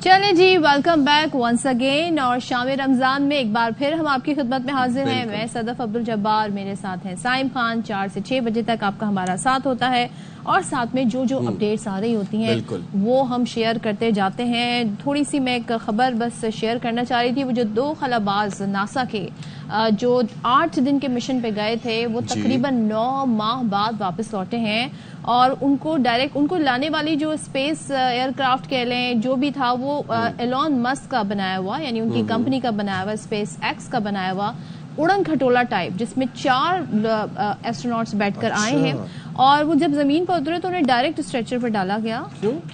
چلیں جی، welcome back once again. اور شام رمضان میں ایک بار پھر ہم آپ کی خدمت میں حاضر ہیں. میں صدف عبدالجبار، میرے ساتھ ہیں سائم خان. 4 سے 6 بجے تک آپ کا ہمارا ساتھ ہوتا ہے اور ساتھ میں جو اپڈیٹس آ رہی ہوتی ہیں وہ ہم شیئر کرتے جاتے ہیں. تھوڑی سی میں ایک خبر بس شیئر کرنا چاہ رہی تھی. وہ جو 2 خلاباز ناسا کے جو 8 دن کے مشن پہ گئے تھے وہ تقریباً 9 ماہ بعد واپس لوٹے ہیں. اور ان کو ڈائریکٹ ان کو لانے والی جو اسپیس ایئر کرافٹ کہہ لیں جو بھی تھا وہ ایلون مسک کا بنایا ہوا، یعنی ان کی کمپنی کا بنایا ہوا، اسپیس ایکس کا بنایا ہوا اڑن کھٹولا ٹائپ، جس میں 4 ایسٹروناٹس بیٹھ کر آئے ہیں. اور وہ جب زمین پر اترے تو انہیں ڈائریکٹ اسٹریچر پر ڈالا گیا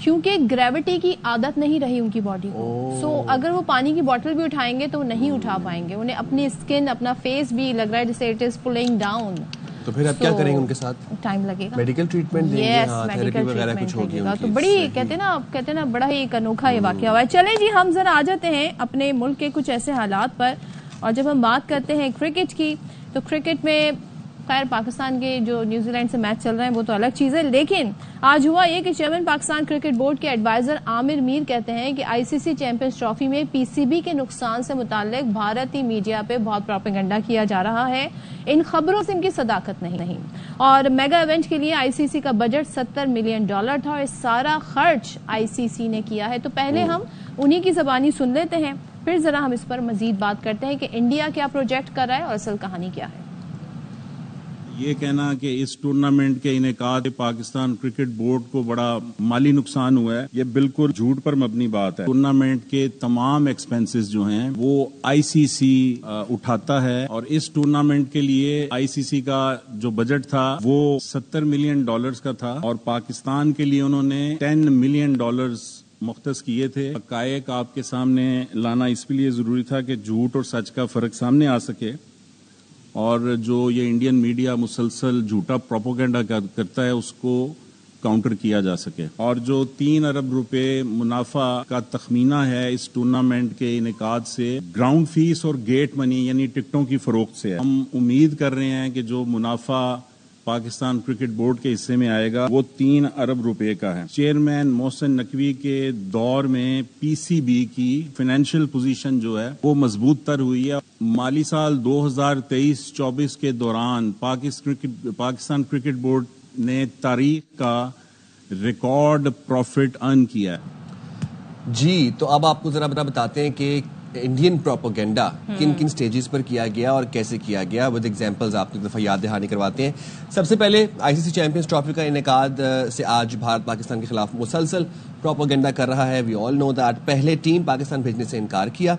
کیونکہ گریوٹی کی عادت نہیں رہی ان کی باڈی کو. سو اگر وہ پانی کی بوٹل بھی اٹھائیں گے تو وہ نہیں اٹھا پائیں گے. انہیں اپنی اسکن، اپنا فیس بھی لگ رہا ہے جیسے اٹ از پولنگ ڈاؤن. تو پھر آپ کیا کریں گے ان کے ساتھ؟ ٹائم لگے گا، میڈیکل ٹریٹمنٹ دیں گے، ہاں تھیراپی وغیرہ کچھ ہوگی ان کی. تو بڑی کہتے ہیں نا بڑا ہی انوکھا یہ واقعہ ہوا ہے. چلیں جی، ہم ذرا آ جاتے ہیں اپنے ملک کے کچھ ایسے حالات پر. اور جب ہم بات کرتے ہیں کرکٹ کی تو کرکٹ میں خیر پاکستان کے جو نیوزی لینڈ سے میچ چل رہے ہیں وہ تو الگ چیز ہے، لیکن آج ہوا یہ کہ چیئرمین پاکستان کرکٹ بورڈ کے ایڈوائزر عامر میر کہتے ہیں کہ آئی سی سی چیمپئنز ٹرافی میں پی سی بی کے نقصان سے متعلق بھارتی میڈیا پہ بہت پروپیگنڈا کیا جا رہا ہے. ان خبروں سے ان کی صداقت نہیں. اور میگا ایونٹ کے لیے آئی سی سی کا بجٹ $70 ملین تھا اور سارا خرچ آئی سی سی نے کیا ہے. تو پہلے ہم انہی کی زبانی سن لیتے ہیں، پھر ذرا ہم اس پر مزید بات کرتے ہیں کہ انڈیا کیا پروجیکٹ کر رہا ہے اور اصل کہانی کیا ہے. یہ کہنا کہ اس ٹورنامنٹ کے انعقاد پاکستان کرکٹ بورڈ کو بڑا مالی نقصان ہوا ہے، یہ بالکل جھوٹ پر مبنی بات ہے. ٹورنامنٹ کے تمام ایکسپنسز جو ہیں وہ آئی سی سی اٹھاتا ہے اور اس ٹورنامنٹ کے لیے آئی سی سی کا جو بجٹ تھا وہ $70 ملین کا تھا اور پاکستان کے لیے انہوں نے $10 ملین مختص کیے تھے. حقائق آپ کے سامنے لانا اس لیے ضروری تھا کہ جھوٹ اور سچ کا فرق سامنے آ سکے اور جو یہ انڈین میڈیا مسلسل جھوٹا پروپیگنڈا کرتا ہے اس کو کاؤنٹر کیا جا سکے. اور جو 3 ارب روپے منافع کا تخمینہ ہے اس ٹورنامنٹ کے انعقاد سے گراؤنڈ فیس اور گیٹ منی یعنی ٹکٹوں کی فروخت سے ہے. ہم امید کر رہے ہیں کہ جو منافع پاکستان کرکٹ بورڈ کے حصے میں آئے گا وہ 3 ارب روپے کا ہے. چیئرمین محسن نقوی کے دور میں پی سی بی کی فائنینشیل پوزیشن جو ہے وہ مضبوط تر ہوئی ہے. مالی سال 2023-24 کے دوران پاکستان کرکٹ بورڈ نے تاریخ کا ریکارڈ پروفٹ ارن کیا ہے. جی تو اب آپ کو ذرا بتاتے ہیں کہ انڈین پروپیگنڈا کن کن سٹیجز پر کیا گیا اور کیسے کیا گیا، ود ایگزامپلز آپ کو ایک دفعہ یاد دہانی کرواتے ہیں. سب سے پہلے آئی سی سی چیمپئنز ٹرافی کا انعقاد سے آج بھارت پاکستان کے خلاف مسلسل پروپیگنڈا کر رہا ہے. وی آل نو دیٹ پہلے ٹیم پاکستان بھیجنے سے انکار کیا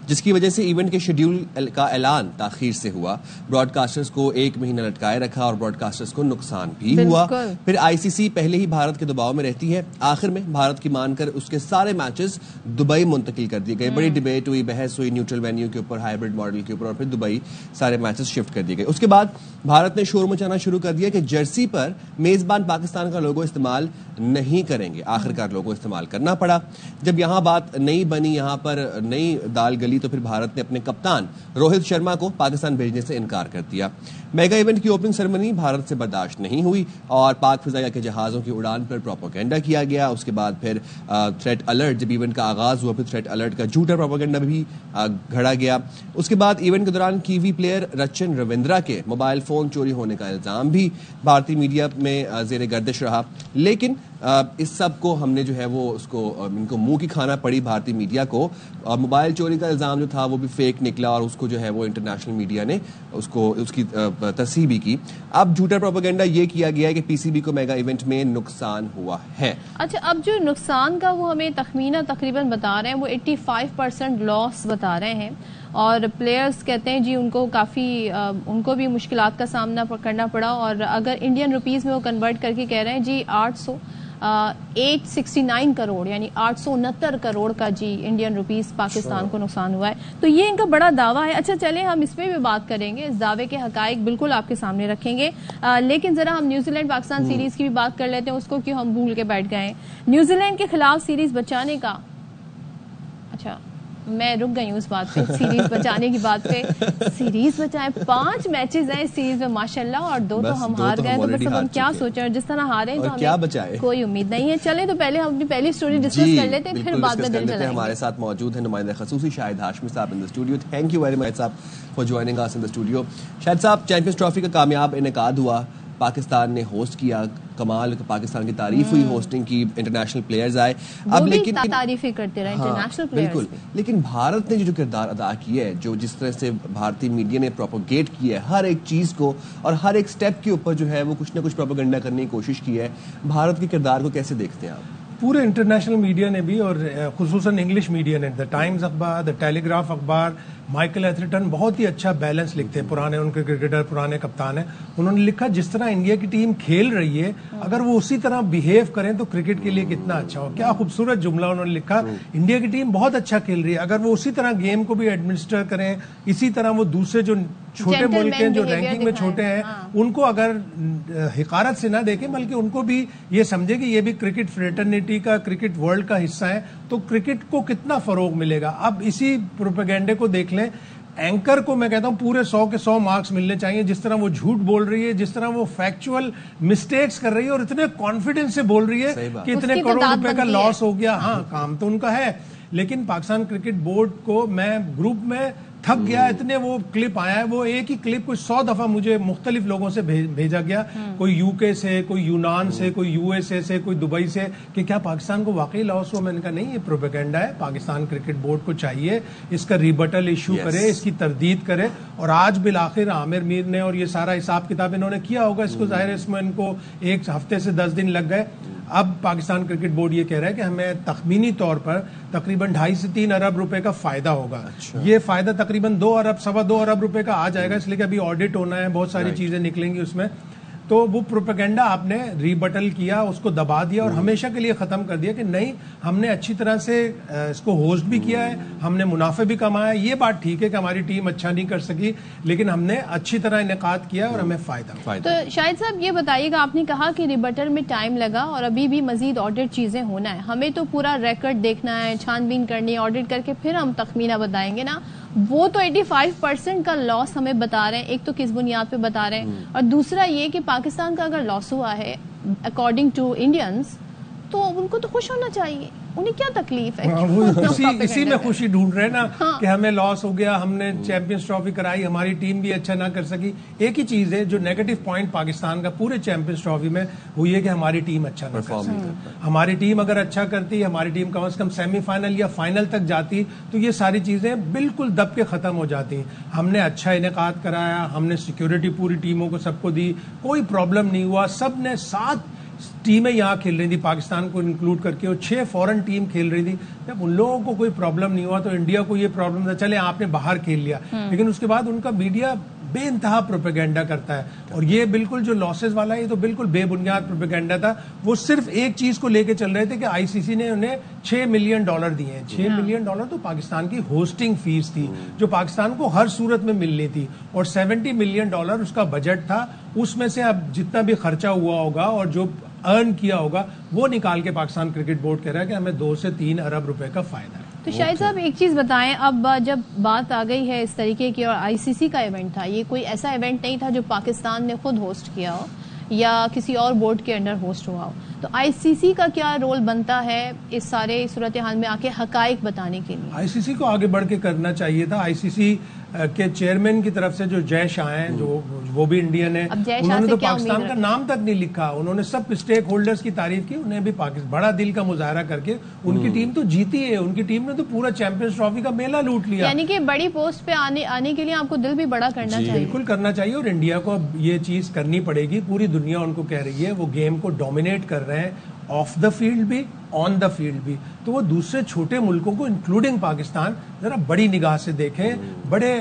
جس کی وجہ سے ایونٹ کے شیڈیول کا اعلان تاخیر سے ہوا. براڈ کاسٹرز کو 1 مہینہ لٹکائے رکھا اور براڈ کاسٹرز کو نقصان بھی ہوا. پھر آئی سی سی پہلے ہی بھارت کے دباؤ میں رہتی ہے. آخر میں بھارت کی مان کر اس کے سارے میچز دبئی منتقل کر دیے گئے. بڑی ڈیبیٹ ہوئی، بحث ہوئی نیوٹرل وینیو کے اوپر، ہائیبرڈ ماڈل کے اوپر، اور پھر دبئی سارے میچز شفٹ کر دیے گئے. اس کے بعد بھارت نے شور مچانا شروع کر دیا کہ جرسی پر میزبان پاکستان کا لوگو استعمال نہیں کریں گے. آخرکار لوگو استعمال کرنا پڑا. جب یہاں بات نہیں بنی، یہاں پر نئی دال گلی، تو پھر بھارت نے اپنے کپتان روہت شرما کو پاکستان بھیجنے سے انکار کر دیا. میگا ایونٹ کی اوپننگ سیریمنی بھارت سے برداشت نہیں ہوئی اور پاک فضائیہ کے جہازوں کی اڑان پر پروپیگنڈا کیا گیا. اس کے بعد پھر تھریٹ الرٹ، جب ایونٹ کا آغاز ہوا پھر تھریٹ الرٹ کا جھوٹا پروپیگنڈا بھی گھڑا گیا. اس کے بعد ایونٹ کے دوران کیوی پلیئر رچن رویندرا کے موبائل فون چوری ہونے کا الزام بھی بھارتی میڈیا میں زیر گردش رہا. لیکن اس سب کو ہم نے جو ہے وہ اس کو ان کو منہ کی کھانا پڑی بھارتی میڈیا کو. موبائل چوری کا الزام جو تھا وہ بھی فیک نکلا اور اس کو جو ہے وہ انٹرنیشنل میڈیا نے اس کی تصحیح بھی کی. اب جھوٹا پروپیگنڈا یہ کیا گیا ہے کہ پی سی بی کو میگا ایونٹ میں نقصان ہوا ہے. اچھا، اب جو نقصان کا وہ ہمیں تخمینہ تقریباً بتا رہے ہیں وہ 85% لاس بتا رہے ہیں اور پلیئرز کہتے ہیں جی ان کو کافی ان کو بھی مشکلات کا سامنا کرنا پڑا. اور اگر انڈین روپیز میں وہ کنورٹ کر کے کہہ رہے ہیں جی 869 کروڑ یعنی 869 کروڑ کا جی انڈین روپیز پاکستان کو نقصان ہوا ہے. تو یہ ان کا بڑا دعویٰ ہے. اچھا چلیں ہم اس پہ بھی بات کریں گے، اس دعوے کے حقائق بالکل آپ کے سامنے رکھیں گے. لیکن ذرا ہم نیوزی لینڈ پاکستان سیریز کی بھی بات کر لیتے ہیں، اس کو کیوں ہم بھول کے بیٹھ گئے ہیں. نیوزی لینڈ کے خلاف سیریز بچانے کا میں رک گئی ہوں اس بات پہ, سیریز بچانے کی بات پہ. سیریز بچائیں, 5 میچز ہیں اس سیریز میں ماشاءاللہ, اور 2 تو ہم ہار گئے, تو بس اب ہم کیا سوچیں, اور جس طرح ہارے تو ہمیں کوئی امید نہیں ہے. چلے تو پہلے ہم اپنی پہلی سٹوری ڈسکس کر لیتے ہیں, پھر بعد میں دل چلائیں گے. ہمارے ساتھ موجود ہیں نمائندہ خصوصی شاہد ہاشمی صاحب ان the studio. Thank you very much sahab for joining us in the studio. Shahid sahab, champions trophy کا کامیاب انعقاد ہوا, پاکستان نے ہوسٹ کیا, کمال, پاکستان کی تعریف ہوئی ہوسٹنگ کی, انٹرنیشنل پلیئرز آئے. اب لیکن تعریفیں کرتے رہے انٹرنیشنل پلیئرز. بالکل, لیکن بھارت نے جو کردار ادا کیا ہے, جو جس طرح سے بھارتی میڈیا نے پروپوگیٹ کیا ہے ہر ایک چیز کو, اور ہر ایک سٹیپ کے اوپر جو ہے وہ کچھ نہ کچھ پروپیگنڈا کرنے کی کوشش کی ہے, بھارت کے کردار کو کیسے دیکھتے ہیں آپ؟ پورے انٹرنیشنل میڈیا نے بھی, اور خصوصاً انگلش میڈیا نے, دا ٹائمز اخبار, دا ٹیلی گراف اخبار, مائیکل ایتھرٹن بہت ہی اچھا بیلنس لکھتے ہیں, پرانے ان کے کرکٹر, پرانے کپتان ہیں. انہوں نے لکھا جس طرح انڈیا کی ٹیم کھیل رہی ہے, اگر وہ اسی طرح بیہیو کریں تو کرکٹ کے لیے کتنا اچھا ہو. کیا خوبصورت جملہ انہوں نے لکھا, انڈیا کی ٹیم بہت اچھا کھیل رہی ہے, اگر وہ اسی طرح گیم کو بھی ایڈمنسٹر کریں, اسی طرح وہ دوسرے جو چھوٹے ملک ہیں, جو رینکنگ میں چھوٹے ہیں, ان کو اگر حقارت سے نہ دیکھیں بلکہ ان کو بھی یہ سمجھے کہ یہ بھی کرکٹ فریٹرنیٹی کا, کرکٹ ورلڈ کا حصہ ہے, تو کرکٹ کو کتنا فروغ ملے گا. اب اسی پروپیگنڈے کو دیکھ لیں, اینکر کو میں کہتا ہوں پورے 100 کے 100 مارکس ملنے چاہیے, جس طرح وہ جھوٹ بول رہی ہے, جس طرح وہ فیکچوئل مسٹیکس کر رہی ہے, اور اتنے کانفیڈنس سے بول رہی ہے کہ اتنے کروڑ روپے کا لاس ہو گیا. ہاں, کام تو ان کا ہے, لیکن پاکستان کرکٹ بورڈ کو میں گروپ میں تھک گیا, اتنے وہ کلپ آیا ہے, وہ ایک ہی کلپ کوئی 100 دفعہ مجھے مختلف لوگوں سے بھیجا گیا, کوئی یو کے سے, کوئی یونان سے, کوئی یو ایس اے سے, کوئی دبئی سے, کہ کیا پاکستان کو واقعی لاس ہوا. میں نے کہا نہیں, یہ پروپیگنڈا ہے. پاکستان کرکٹ بورڈ کو چاہیے اس کا ریبٹل ایشو کرے, اس کی تردید کرے, اور آج بالآخر عامر میر نے, اور یہ سارا حساب کتاب انہوں نے کیا ہوگا, اس کو ظاہر ہے اس میں ان کو 1 ہفتے سے 10 دن لگ گئے. اب پاکستان کرکٹ بورڈ یہ کہہ رہا ہے کہ ہمیں تخمینی طور پر تقریباً 2.5 سے 3 ارب روپے کا فائدہ ہوگا. یہ فائدہ تقریباً 2 ارب, 2.25 ارب روپے کا آ جائے گا, اس لیے کہ ابھی آڈٹ ہونا ہے, بہت ساری چیزیں نکلیں گی اس میں. تو وہ پروپیگنڈا آپ نے ریبٹل کیا, اس کو دبا دیا اور ہمیشہ کے لیے ختم کر دیا کہ نہیں, ہم نے اچھی طرح سے اس کو ہوسٹ بھی کیا ہے, ہم نے منافع بھی کمایا. یہ بات ٹھیک ہے کہ ہماری ٹیم اچھا نہیں کر سکی, لیکن ہم نے اچھی طرح انعقاد کیا اور ہمیں فائدہ. تو شاہد صاحب یہ بتائیے گا, آپ نے کہا کہ ریبٹل میں ٹائم لگا اور ابھی بھی مزید آڈٹ چیزیں ہونا ہے, ہمیں تو پورا ریکارڈ دیکھنا ہے, چھان بین کرنی ہے, آڈٹ کر کے پھر ہم تخمینہ بتائیں گے نا. وہ تو 85% کا لاس ہمیں بتا رہے ہیں, ایک تو کس بنیاد پہ بتا رہے ہیں, اور دوسرا یہ کہ پاکستان کا اگر لاس ہوا ہے اکارڈنگ ٹو انڈینز تو ان کو تو خوش ہونا چاہیے, انہیں کیا تکلیف ہے؟ اسی میں خوشی ڈھونڈ رہے نا کہ ہمیں لاس ہو گیا, ہم نے چیمپئنز ٹرافی کرائی, ہماری ٹیم بھی اچھا نہ کر سکی. ایک ہی چیز ہے جو نیگیٹو پوائنٹ پاکستان کا پورے چیمپئنز ٹرافی میں وہ یہ کہ ہماری ٹیم اچھا نہ کر سکی. ہماری ٹیم اگر اچھا کرتی, ہماری ٹیم کم از کم سیمی فائنل یا فائنل تک جاتی, تو یہ ساری چیزیں بالکل دب کے ختم ہو جاتی. ہم نے اچھا انعقاد کرایا, ہم نے سیکیورٹی پوری ٹیموں کو سب کو دی, کوئی پرابلم نہیں ہوا. سب نے 7 ٹیمیں یہاں کھیل رہی تھی پاکستان کو انکلوڈ کر کے, اور 6 فورن ٹیم کھیل رہی تھی. جب ان لوگوں کو کوئی پرابلم نہیں ہوا تو انڈیا کو یہ پرابلم تھا, چلے آپ نے باہر کھیل لیا, لیکن اس کے بعد ان کا میڈیا بے انتہا پروپیگنڈا کرتا ہے. اور یہ بالکل جو لاسز والا ہے, یہ تو بالکل بے بنیاد پروپیگنڈا تھا. وہ صرف ایک چیز کو لے کے چل رہے تھے کہ آئی سی سی نے انہیں $6 ملین دیے ہیں. $6 ملین تو پاکستان کی ہوسٹنگ فیس تھی جو پاکستان کو ہر صورت میں ملنی تھی, اور $70 ملین اس کا بجٹ تھا. اس میں سے اب جتنا بھی خرچہ ہوا ہوگا اور جو ارن کیا ہوگا وہ نکال کے پاکستان کرکٹ بورڈ کہہ رہا ہے کہ ہمیں 2 سے 3 ارب روپے کا فائدہ ہے. تو شاہد صاحب ایک چیز بتائیں, اب جب بات آ گئی ہے اس طریقے کی, اور آئی سی سی کا ایونٹ تھا, یہ کوئی ایسا ایونٹ نہیں تھا جو پاکستان نے خود ہوسٹ کیا ہو یا کسی اور بورڈ کے انڈر ہوسٹ ہوا ہو, تو آئی سی سی کا کیا رول بنتا ہے اس سارے صورتحال میں آ کے حقائق بتانے کے لیے؟ آئی سی سی کو آگے بڑھ کے کرنا چاہیے تھا. آئی سی سی کے چیئرمین کی طرف سے جو جے شاہ ہیں, جو وہ بھی انڈین ہے, انہوں نے تو پاکستان کا نام تک نہیں لکھا. انہوں نے سب اسٹیک ہولڈرز کی تعریف کی, انہیں بھی بڑا دل کا مظاہرہ کر کے ان کی ٹیم تو جیتی ہے, ان کی ٹیم نے تو پورا چیمپئنز ٹرافی کا میلہ لوٹ لیا. یعنی کہ بڑی پوسٹ پہ آنے کے لیے آپ کو دل بھی بڑا کرنا چاہیے. بالکل کرنا چاہیے, اور انڈیا کو اب یہ چیز کرنی پڑے گی. پوری دنیا ان کو کہہ رہی ہے, وہ گیم کو ڈومینیٹ کر رہے ہیں, آف دا فیلڈ بھی آن دا فیلڈ بھی. تو وہ دوسرے چھوٹے ملکوں کو انکلوڈنگ پاکستان ذرا بڑی نگاہ سے دیکھیں, بڑے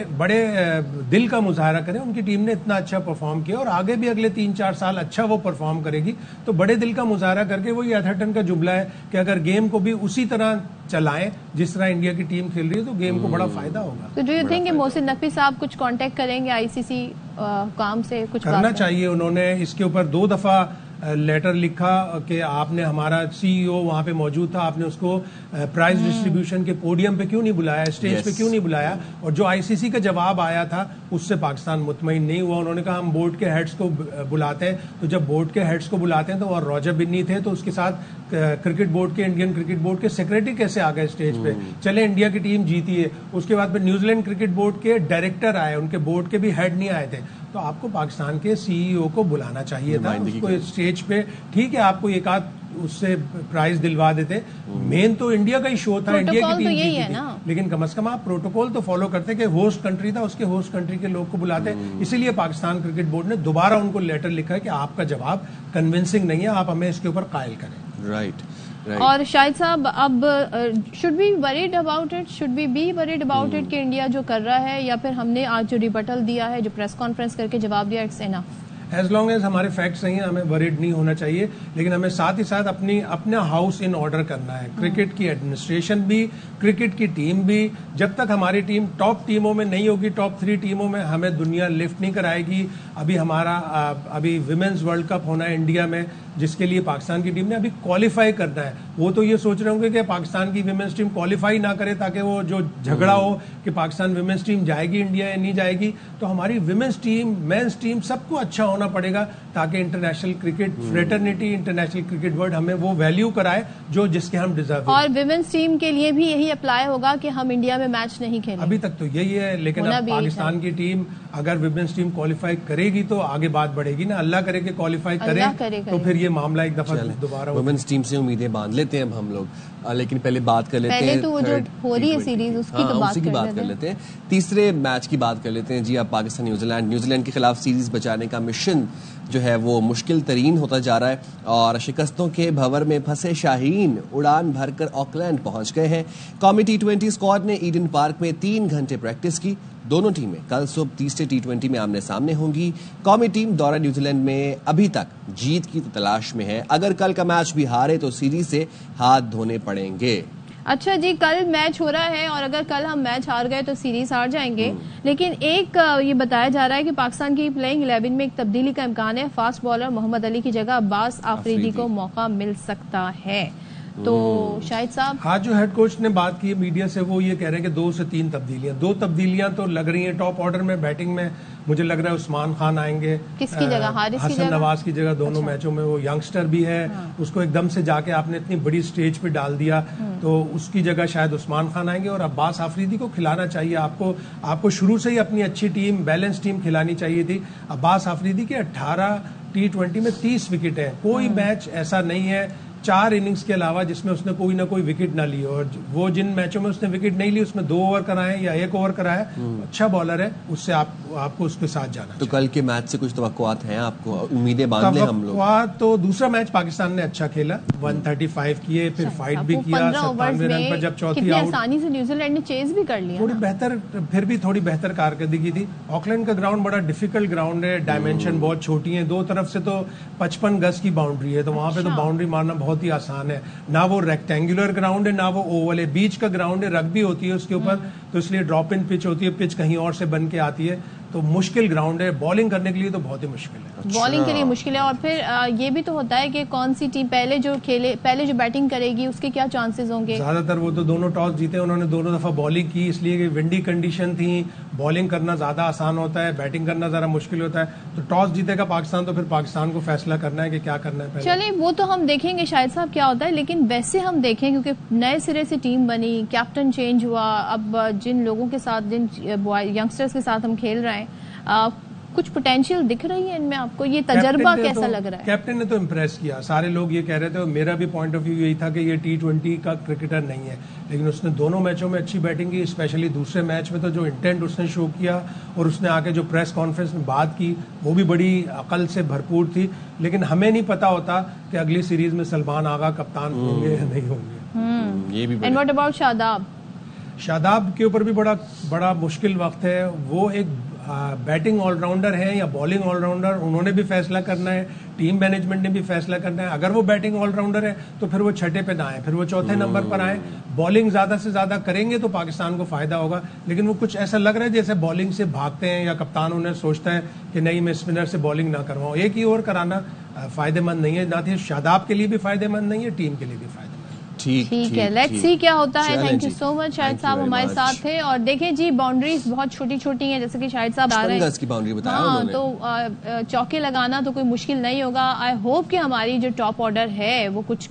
دل کا مظاہرہ کریں. ان کی ٹیم نے اتنا اچھا پرفارم کیا, اور آگے بھی اگلے 3-4 سال اچھا وہ پرفارم کرے گی. تو بڑے دل کا مظاہرہ کر کے, وہی ایتھرٹن کا جملہ ہے کہ اگر گیم کو بھی اسی طرح چلائیں جس طرح انڈیا کی ٹیم کھیل رہی ہے تو گیم کو بڑا فائدہ ہوگا. تو ڈو یو تھنک کہ محسن نقوی صاحب کچھ کانٹیکٹ کریں گے آئی سی سی کام سے؟ کچھ کرنا چاہیے. انہوں نے اس کے اوپر 2 دفعہ لیٹر لکھا کہ آپ نے ہمارا CEO وہاں پہ موجود تھا, آپ نے اس کو پرائز ڈسٹریبیوشن کے پوڈیم پہ کیوں نہیں بلایا, اسٹیج پہ کیوں نہیں بلایا, اور جو ICC کا جواب آیا تھا اس سے پاکستان مطمئن نہیں ہوا. انہوں نے کہا ہم بورڈ کے ہیڈز کو بلاتے ہیں, تو جب بورڈ کے ہیڈز کو بلاتے ہیں تو اور روجر بنی تھے, تو اس کے ساتھ کرکٹ بورڈ کے انڈین کرکٹ بورڈ کے سیکرٹری کیسے آ گئے اسٹیج پہ. چلے انڈیا کی ٹیم جیتی ہے, اس کے بعد پھر نیوزی لینڈ کرکٹ بورڈ کے ڈائریکٹر آئے, ان کے بورڈ کے بھی ہیڈ نہیں آئے تھے. تو آپ کو پاکستان کے CEO کو بلانا چاہیے تھا, اس کو اسٹیج پہ. ٹھیک ہے آپ کو ایک آدھ اس سے پرائز دلوا دیتے, مین تو انڈیا کا ہی شو تھا, انڈیا کی ٹیم جیتی تھی, لیکن کم از کم آپ پروٹوکول تو فالو کرتے کہ ہوسٹ کنٹری تھا, اس کے ہوسٹ کنٹری کے لوگ کو بلاتے. اسی لیے پاکستان کرکٹ بورڈ نے دوبارہ ان کو لیٹر لکھا ہے کہ آپ کا جواب کنونسنگ نہیں ہے, آپ ہمیں اس کے اوپر قائل کریں. رائٹ. اور شاہد صاحب, اب should be worried about it, should be worried about it کہ انڈیا جو کر رہا ہے, یا پھر ہم نے آج جو ریبٹل دیا ہے, جو پریس کانفرنس کر کے جواب دیا, it's enough? As long as ہمارے فیکٹس نہیں ہیں ہمیں وریڈ نہیں ہونا چاہیے, لیکن ہمیں ساتھ ہی ساتھ اپنا ہاؤس ان آرڈر کرنا ہے. کرکٹ کی ایڈمنسٹریشن بھی, کرکٹ کی ٹیم بھی. جب تک ہماری ٹیم ٹاپ ٹیموں میں نہیں ہوگی, ٹاپ 3 ٹیموں میں, ہمیں دنیا لفٹ نہیں کرائے گی. ابھی ویمنز ورلڈ کپ ہونا ہے انڈیا میں, جس کے لیے پاکستان کی ٹیم نے ابھی کوالیفائی کرنا ہے. وہ تو یہ سوچ رہے ہوں گے کہ پاکستان کی ویمنز ٹیم کوالیفائی نہ کرے, تاکہ وہ جو جھگڑا ہو کہ پاکستان ویمنز ٹیم جائے گی انڈیا یا نہیں جائے گی. تو ہماری ویمنز ٹیم, مینز ٹیم, سب کو اچھا ہونا پڑے گا, تاکہ international cricket fraternity, international cricket world ہمیں وہ ویلیو کرائے جس کے ہم ڈیزرو. اور ویمنز ٹیم کے لیے بھی یہی اپلائی ہوگا کہ ہم انڈیا میں میچ نہیں کھیلیں. ابھی تک تو یہی ہے, لیکن اب پاکستان کی ٹیم اگر ویمنز ٹیم کوالیفائی کرے گی تو آگے بات بڑھے گی نا. اللہ کرے کہ کوالیفائی کرے تو پھر یہ معاملہ ایک دفعہ دوبارہ. ویمنز ٹیم سے امیدیں باندھ لیتے ہیں اب ہم لوگ, لیکن پہلے بات کر لیتے ہیں, پہلے تو وہ جو ہو رہی ہے سیریز اس کی تو بات کر لیتے ہیں. تیسرے میچ کی بات کر لیتے ہیں. جی, اب پاکستان نیوزی لینڈ کے خلاف سیریز بچانے کا مشن جو ہے وہ مشکل ترین ہوتا جا رہا ہے, اور شکستوں کے بھور میں پھنسے شاہین اڑان بھر کر آکلینڈ پہنچ گئے ہیں. قومی T20 اسکواڈ نے ایڈن پارک میں 3 گھنٹے پریکٹس کی. دونوں ٹیمیں کل صبح تیسرے T20 میں آمنے سامنے ہوں گی. قومی ٹیم دورہ نیوزی لینڈ میں ابھی تک جیت کی تلاش میں ہے. اگر کل کا میچ بھی ہارے تو سیریز سے ہاتھ دھونے پڑیں گے. اچھا جی, کل میچ ہو رہا ہے, اور اگر کل ہم میچ ہار گئے تو سیریز ہار جائیں گے. لیکن ایک یہ بتایا جا رہا ہے کہ پاکستان کی پلئنگ 11 میں ایک تبدیلی کا امکان ہے. فاسٹ بالر محمد علی کی جگہ عباس آفریدی کو موقع مل سکتا ہے. تو شاہد صاحب, آج جو ہیڈ کوچ نے بات کی میڈیا سے, وہ یہ کہہ رہے ہیں کہ 2 سے 3 تبدیلیاں, 2 تبدیلیاں تو لگ رہی ہیں. ٹاپ آرڈر میں بیٹنگ میں مجھے لگ رہا ہے عثمان خان آئیں گے. کس کی جگہ؟ حسن نواز کی جگہ. دونوں میچوں میں وہ ینگسٹر بھی ہے, اس کو ایک دم سے جا کے آپ نے اتنی بڑی سٹیج پہ ڈال دیا, تو اس کی جگہ شاید عثمان خان آئیں گے. اور عباس آفریدی کو کھلانا چاہیے. آپ کو شروع سے ہی اپنی اچھی ٹیم, بیلنس ٹیم کھلانی چاہیے تھی. عباس آفریدی کے 18 T20 میں 30 وکٹ ہیں. کوئی میچ ایسا نہیں ہے 4 اننگز کے علاوہ جس میں اس نے کوئی نہ کوئی وکٹ نہ لی. اور وہ جن میچوں میں اس نے وکٹ نہیں لی, اس میں 2 اوور کرائے یا 1 اوور کرایا. اچھا بالر ہے, اس سے آپ کو اس کے ساتھ جانا. تو کل کے میچ سے کچھ توقعات ہیں آپ کو, امیدیں باندھ لیں ہم لوگ؟ توقعات تو دوسرا میچ پاکستان نے اچھا کھیلا, 135 کیے, پھر فائٹ بھی کیا 97 رن پر, جب چوتھی آؤٹ آسانی سے نیوزی لینڈ نے چیز بھی کر لیا. تھوڑی بہتر کارکردگی تھی. آکلینڈ کا گراؤنڈ بڑا ڈیفیکلٹ گراؤنڈ ہے, ڈائمینشن بہت چھوٹی ہیں, 2 طرف سے تو 55 گز کی باؤنڈری ہے, تو وہاں پہ تو باؤنڈری مارنا بہت ہی آسان ہے. نہ وہ ریکٹینگولر گراؤنڈ ہے, نہ وہ اوول ہے, بیچ کا گراؤنڈ ہے. رگبی ہوتی ہے اس کے اوپر, تو اس لیے ڈراپ ان پچ ہوتی ہے, پچ کہیں اور سے بن کے آتی ہے, تو مشکل گراؤنڈ ہے. بالنگ کرنے کے لیے تو بہت ہی مشکل ہے. بالنگ کے لیے مشکل ہے. اور پھر یہ بھی تو ہوتا ہے کہ کون سی ٹیم پہلے جو بیٹنگ کرے گی اس کے کیا چانسز ہوں گے. زیادہ تر وہ تو دونوں ٹاس جیتے, انہوں نے دونوں دفعہ بالنگ کی, اس لیے کہ ونڈی کنڈیشن تھی. بالنگ کرنا زیادہ آسان ہوتا ہے, بیٹنگ کرنا ذرا مشکل ہوتا ہے. تو ٹاس جیتے گا پاکستان, تو پھر پاکستان کو فیصلہ کرنا ہے کہ کیا کرنا ہے. چلیں وہ تو ہم دیکھیں گے شاہد صاحب کیا ہوتا ہے. لیکن ویسے ہم دیکھیں, کیونکہ نئے سرے سے ٹیم بنی, کیپٹن چینج ہوا, اب جن لوگوں کے ساتھ, جن ینگسٹرز کے ساتھ ہم کھیل رہے ہیں, کچھ پوٹینشیل دکھ رہی ہے ان میں آپ کو؟ یہ تجربہ کیسا لگ رہا ہے؟ کیپٹن نے تو امپریس کیا. سارے لوگ یہ کہہ رہے تھے, میرا بھی پوائنٹ آف ویو یہی تھا کہ یہ T20 کا کرکٹر نہیں ہے, لیکن اس نے دونوں میچوں میں اچھی بیٹنگ کی. اسپیشلی دوسرے میچ میں تو جو انٹینٹ اس نے شو کیا, اور اس نے آ کے جو پریس کانفرنس میں بات کی, وہ بھی بڑی عقل سے بھرپور تھی. لیکن ہمیں نہیں پتا ہوتا کہ اگلی سیریز میں سلمان آغا کپتان ہوں گے یا نہیں ہوں گے. یہ بھی اینڈ واٹ اباؤٹ شاداب؟ شاداب کے اوپر بھی بڑا مشکل وقت ہے. وہ ایک بیٹنگ آل راؤنڈر ہیں یا بالنگ آل راؤنڈر, انہوں نے بھی فیصلہ کرنا ہے, ٹیم مینجمنٹ نے بھی فیصلہ کرنا ہے. اگر وہ بیٹنگ آل راؤنڈر ہے تو پھر وہ 6 پہ نہ آئے, پھر وہ 4تھے نمبر پر آئے. بالنگ زیادہ سے زیادہ کریں گے تو پاکستان کو فائدہ ہوگا. لیکن وہ کچھ ایسا لگ رہا ہے جیسے بالنگ سے بھاگتے ہیں, یا کپتان انہیں سوچتا ہے کہ نہیں میں اسپنر سے بالنگ نہ کرواؤں. ایک ہی اوور کرانا فائدہ مند نہیں ہے، نہ تو شاداب کے لیے بھی فائدہ مند نہیں ہے، ٹیم کے لیے بھی فائدہ مند۔ ٹھیک ہے، لیٹس سی کیا ہوتا ہے۔ تھینک یو سو مچ شاہد صاحب ہمارے ساتھ تھے۔ اور دیکھیں جی باؤنڈریز بہت چھوٹی چھوٹی ہیں، جیسے کہ شاہد صاحب آ رہے ہیں، ہاں تو چوکے لگانا تو کوئی مشکل نہیں ہوگا۔ آئی ہوپ کہ ہماری جو ٹاپ آرڈر ہے وہ کچھ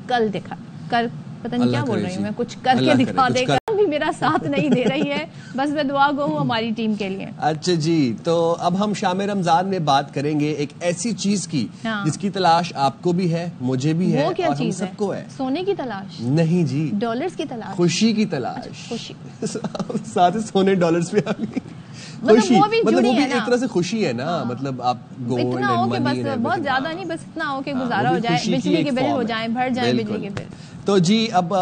کل دکھا کر، پتہ نہیں کیا بول رہی ہوں میں، کچھ کر کے دکھا دے گا۔ بھی میرا ساتھ نہیں دے رہی ہے، بس میں دعا گو ہوں ہماری ٹیم کے لیے۔ اچھا جی، تو اب ہم شام رمضان میں بات کریں گے ایک ایسی چیز کی جس کی تلاش آپ کو بھی ہے، مجھے بھی ہے، اور ہم سب کو ہے۔ سونے کی تلاش نہیں جی، ڈالرز کی تلاش، خوشی کی تلاش۔ خوشی ساتھ سونے ڈالرز پہ آ گئی، خوشی مطلب وہ بھی ایک طرح سے خوشی ہے نا، مطلب آپ گولڈ اتنا ہو کہ بس بہت زیادہ نہیں، بس اتنا ہو کہ گزارا ہو جائے، بجلی کے بل ہو جائیں، بھر جائیں بجلی کے بل۔ تو جی اب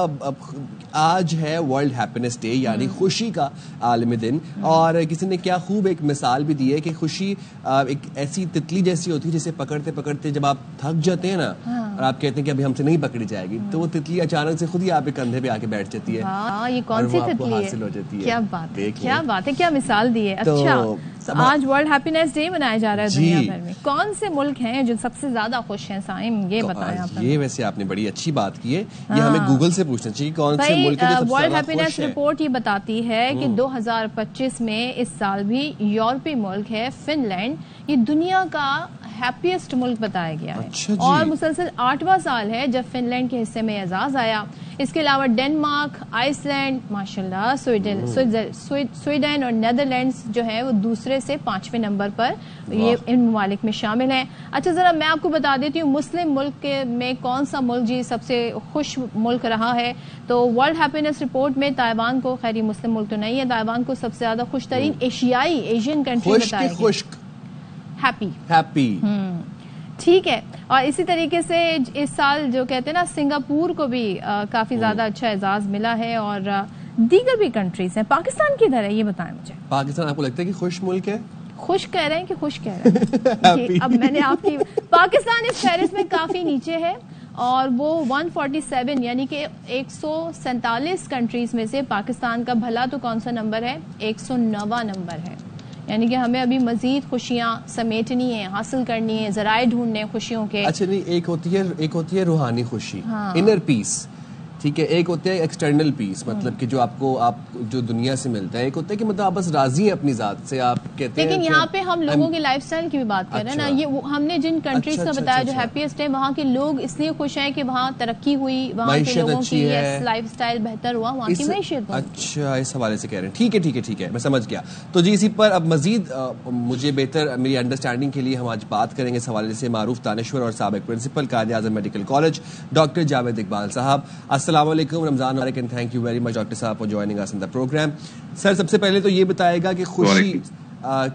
آج ہے ورلڈ ہیپینس ڈے، یعنی خوشی کا عالمی دن، اور کسی نے کیا خوب ایک مثال بھی دی ہے کہ خوشی ایک ایسی تتلی جیسی ہوتی ہے جسے پکڑتے پکڑتے جب آپ تھک جاتے ہیں نا اور آپ کہتے ہیں کہ ابھی ہم سے نہیں پکڑی جائے گی، تو وہ تتلی اچانک سے خود ہی آپ کے کندھے پہ آ کے بیٹھ جاتی ہے، یہ کون سی تتلی حاصل ہو جاتی ہے۔ کیا بات ہے، کیا بات ہے، کیا مثال دی ہے۔ اچھا، تو آج ورلڈ ہیپینس ڈے منایا جا رہا ہے دنیا بھر میں، کون سے ملک ہیں جو سب سے زیادہ خوش ہیں سائم، یہ بتائیں آپ۔ یہ ویسے آپ نے بڑی اچھی بات کی ہے، یہ ہمیں گوگل سے پوچھنا چاہیے کون سے ملک ہیں جو سب سے زیادہ خوش ہیں۔ ورلڈ ہیپینس رپورٹ یہ بتاتی ہے کہ 2025 میں اس سال بھی یورپی ملک ہے فن لینڈ، یہ دنیا کا ہیپیسٹ ملک بتایا گیا ہے، اور مسلسل 8واں سال ہے جب فن لینڈ کے حصے میں اعزاز آیا۔ اس کے علاوہ ڈنمارک، آئس لینڈ، ماشاءاللہ سویڈن اور نیدرلینڈز جو ہے وہ دوسرے سے 5ویں نمبر پر یہ ان ممالک میں شامل ہیں۔ اچھا ذرا میں آپ کو بتا دیتی ہوں مسلم ملک میں کون سا ملک جی سب سے خوش ملک رہا ہے۔ تو ورلڈ ہیپینس رپورٹ میں تائیوان کو، خیر یہ مسلم ملک تو نہیں ہے، تائیوان کو سب سے زیادہ خوش ترین ایشین کنٹری بتایا گیا۔ خشک ہیپی ٹھیک ہے۔ اور اسی طریقے سے اس سال جو کہتے ہیں نا سنگاپور کو بھی کافی زیادہ اچھا اعزاز ملا ہے، اور دیگر بھی کنٹریز ہیں۔ پاکستان کدھر ہے یہ بتائیں مجھے۔ پاکستان آپ کو لگتا ہے کہ خوش ملک ہے؟ خوش کہہ رہے ہیں کہ خوش کہہ رہے ہیں؟ اب میں نے آپ کی پاکستان اس فہرست میں کافی نیچے ہے، اور وہ 147 یعنی کہ 147 کنٹریز میں سے پاکستان کا بھلا تو کون سا نمبر ہے؟ 109واں نمبر ہے۔ یعنی کہ ہمیں ابھی مزید خوشیاں سمیٹنی ہیں، حاصل کرنی ہے، ذرائع ڈھونڈنے خوشیوں کے۔ اچھا نہیں، ایک ہوتی ہے روحانی خوشی، انر پیس، ٹھیک ہے، ایک ہوتا ہے ایکسٹرنل پیس، مطلب کہ جو آپ جو دنیا سے ملتا ہے، ایک ہوتا ہے کہ مطلب آپ بس راضی ہیں اپنی ذات سے، آپ کہتے ہیں۔ لیکن یہاں پہ ہم لوگوں کی لائف سٹائل کی بھی بات کر رہے ہیں نا، یہ ہم نے جن کنٹریز کا بتایا جو ہیپیسٹ ہے، وہاں کے لوگ اس لیے خوش ہیں کہ وہاں ترقی ہوئی، وہاں کے لوگوں کی لائف سٹائل بہتر ہوا، وہاں کی معیشت۔ اچھا، اس حوالے سے کہہ رہے ہیں، ٹھیک ہے، میں سمجھ گیا۔ تو جی اسی پر اب مزید مجھے بہتر میری انڈرسٹینڈنگ کے لیے ہم آج بات کریں گے اس حوالے سے معروف دانشور اور سابق principal Quaid Azam medical college doctor Javed Iqbal sahab. السلام علیکم، رمضان and thank you very much Dr. Saab for joining us in the program. سر سب سے پہلے تو یہ بتائے گا کہ خوشی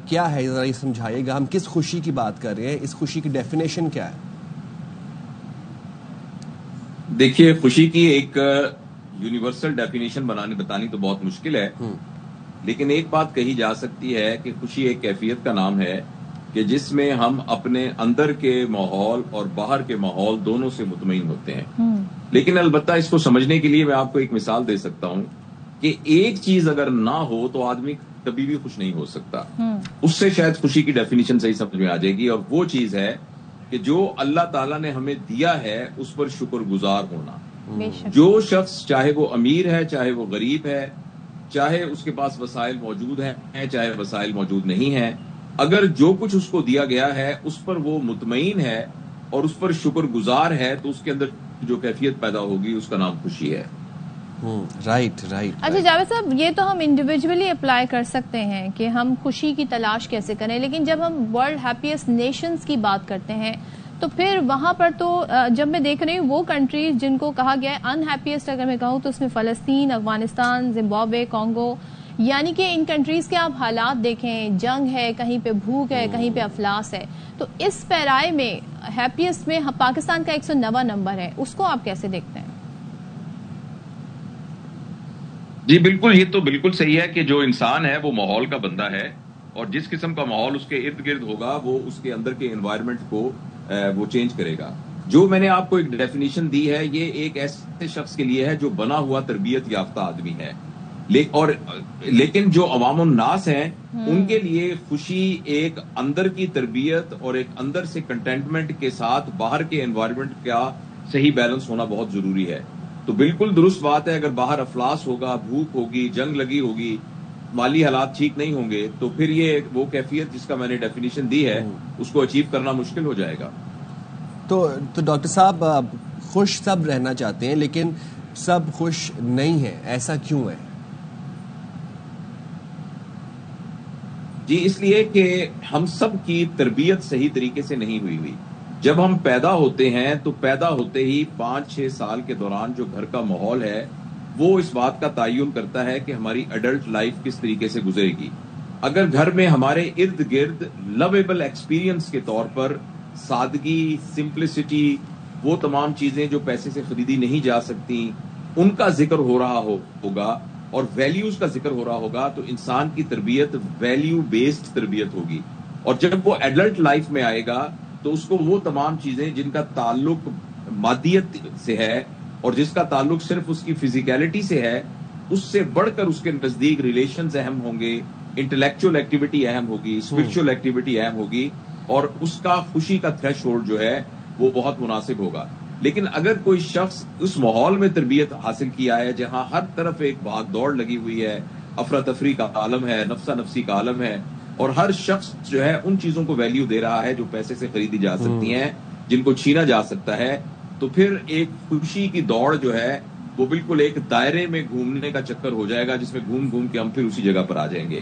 کیا ہے، ذرا یہ سمجھائیے گا، ہم کس خوشی کی بات کر رہے ہیں، اس خوشی کی ڈیفینیشن کیا ہے؟ دیکھیے، خوشی کی ایک یونیورسل ڈیفینیشن بتانی تو بہت مشکل ہے، لیکن ایک بات کہی جا سکتی ہے کہ خوشی ایک کیفیت کا نام ہے کہ جس میں ہم اپنے اندر کے ماحول اور باہر کے ماحول دونوں سے مطمئن ہوتے ہیں۔ لیکن البتہ اس کو سمجھنے کے لیے میں آپ کو ایک مثال دے سکتا ہوں کہ ایک چیز اگر نہ ہو تو آدمی کبھی بھی خوش نہیں ہو سکتا۔ اس سے شاید خوشی کی ڈیفینیشن صحیح سمجھ میں آ جائے گی، اور وہ چیز ہے کہ جو اللہ تعالیٰ نے ہمیں دیا ہے اس پر شکر گزار ہونا۔ جو شخص چاہے وہ امیر ہے، چاہے وہ غریب ہے، چاہے اس کے پاس وسائل موجود ہیں، چاہے وسائل موجود نہیں ہیں، اگر جو کچھ اس کو دیا گیا ہے اس پر وہ مطمئن ہے اور اس پر شکر گزار ہے، تو اس کے اندر جو کیفیت پیدا ہوگی اس کا نام خوشی ہے۔ رائٹ۔ اچھا جاوید صاحب، یہ تو ہم انڈیویجولی اپلائی کر سکتے ہیں کہ ہم خوشی کی تلاش کیسے کریں، لیکن جب ہم ورلڈ ہیپیسٹ نیشنز کی بات کرتے ہیں تو پھر وہاں پر تو جب میں دیکھ رہی ہوں وہ کنٹریز جن کو کہا گیا ہے ان ہیپیسٹ، اگر میں کہوں تو اس میں فلسطین، افغانستان، زمبابوے، کانگو، یعنی کہ ان کنٹریز کے آپ حالات دیکھیں، جنگ ہے، کہیں پہ بھوک ہے، کہیں پہ افلاس ہے، تو اس پیرائے میں ہیپیسٹ میں پاکستان کا 109واں نمبر ہے، اس کو آپ کیسے دیکھتے ہیں؟ جی بالکل، یہ تو بالکل صحیح ہے کہ جو انسان ہے وہ ماحول کا بندہ ہے، اور جس قسم کا ماحول اس کے ارد گرد ہوگا وہ اس کے اندر کے انوائرمنٹ کو وہ چینج کرے گا۔ جو میں نے آپ کو ایک ڈیفینیشن دی ہے، یہ ایک ایسے شخص کے لیے ہے جو بنا ہوا تربیت یافتہ آدمی ہے، لیکن جو عوام الناس ہیں ان کے لیے خوشی ایک اندر کی تربیت اور ایک اندر سے کنٹینٹمنٹ کے ساتھ باہر کے انوائرمنٹ کا صحیح بیلنس ہونا بہت ضروری ہے. تو بالکل درست بات ہے, اگر باہر افلاس ہوگا, بھوک ہوگی, جنگ لگی ہوگی, مالی حالات ٹھیک نہیں ہوں گے, تو پھر یہ وہ کیفیت جس کا میں نے ڈیفینیشن دی ہے اس کو اچیو کرنا مشکل ہو جائے گا. تو ڈاکٹر صاحب, خوش سب رہنا چاہتے ہیں لیکن سب خوش نہیں ہیں, ایسا کیوں ہے؟ جی اس لیے کہ ہم سب کی تربیت صحیح طریقے سے نہیں ہوئی. جب ہم پیدا ہوتے ہیں تو پیدا ہوتے ہی 5-6 سال کے دوران جو گھر کا ماحول ہے وہ اس بات کا تعین کرتا ہے کہ ہماری ایڈلٹ لائف کس طریقے سے گزرے گی. اگر گھر میں ہمارے ارد گرد لویبل ایکسپیرینس کے طور پر سادگی, سمپلسٹی, وہ تمام چیزیں جو پیسے سے خریدی نہیں جا سکتی, ان کا ذکر ہو رہا ہوگا اور ویلیوز کا ذکر ہو رہا ہوگا, تو انسان کی تربیت ویلیو بیسڈ تربیت ہوگی. اور جب وہ ایڈلٹ لائف میں آئے گا تو اس کو وہ تمام چیزیں جن کا تعلق مادیت سے ہے اور جس کا تعلق صرف اس کی فزیکلٹی سے ہے, اس سے بڑھ کر اس کے نزدیک ریلیشنز اہم ہوں گے, انٹلیکچوئل ایکٹیویٹی اہم ہوگی, اسپرچوئل ایکٹیویٹی اہم ہوگی, اور اس کا خوشی کا تھریش ہولڈ جو ہے وہ بہت مناسب ہوگا. لیکن اگر کوئی شخص اس ماحول میں تربیت حاصل کیا ہے جہاں ہر طرف ایک بھاگ دوڑ لگی ہوئی ہے, افراتفری کا عالم ہے, نفسا نفسی کا عالم ہے, اور ہر شخص جو ہے ان چیزوں کو ویلیو دے رہا ہے جو پیسے سے خریدی جا سکتی ہیں, جن کو چھینا جا سکتا ہے, تو پھر ایک خوشی کی دوڑ جو ہے وہ بالکل ایک دائرے میں گھومنے کا چکر ہو جائے گا, جس میں گھوم گھوم کے ہم پھر اسی جگہ پر آ جائیں گے.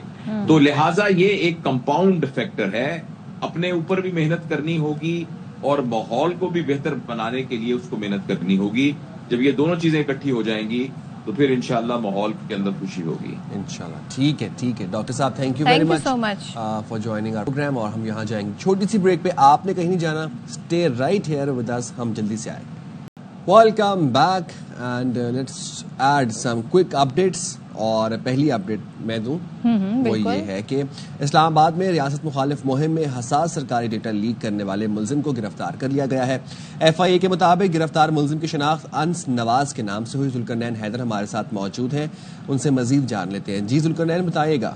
تو لہٰذا یہ ایک کمپاؤنڈ فیکٹر ہے, اپنے اوپر بھی محنت کرنی ہوگی اور ماحول کو بھی بہتر بنانے کے لیے اس کو محنت کرنی ہوگی. جب یہ دونوں چیزیں اکٹھی ہو جائیں گی تو پھر انشاءاللہ ماحول کے اندر خوشی ہوگی انشاءاللہ. ٹھیک ہے ڈاکٹر صاحب, thank you very much for joining our program. اور ہم یہاں جائیں گے چھوٹی سی بریک پہ, آپ نے کہیں نہیں جانا, stay right here with us, ہم جلدی سے آئیں گے. Welcome back and let's add some quick updates. اور پہلی اپڈیٹ میں دوں وہ یہ ہے کہ اسلام آباد میں ریاست مخالف مہم میں حساس سرکاری ڈیٹا لیک کرنے والے ملزم کو گرفتار کر لیا گیا ہے. ایف آئی اے کے مطابق گرفتار ملزم کی شناخت انس نواز کے نام سے ہوئی. ذوالقرنین حیدر ہمارے ساتھ موجود ہیں, ان سے مزید جان لیتے ہیں. جی ذوالقرنین, بتائیے گا.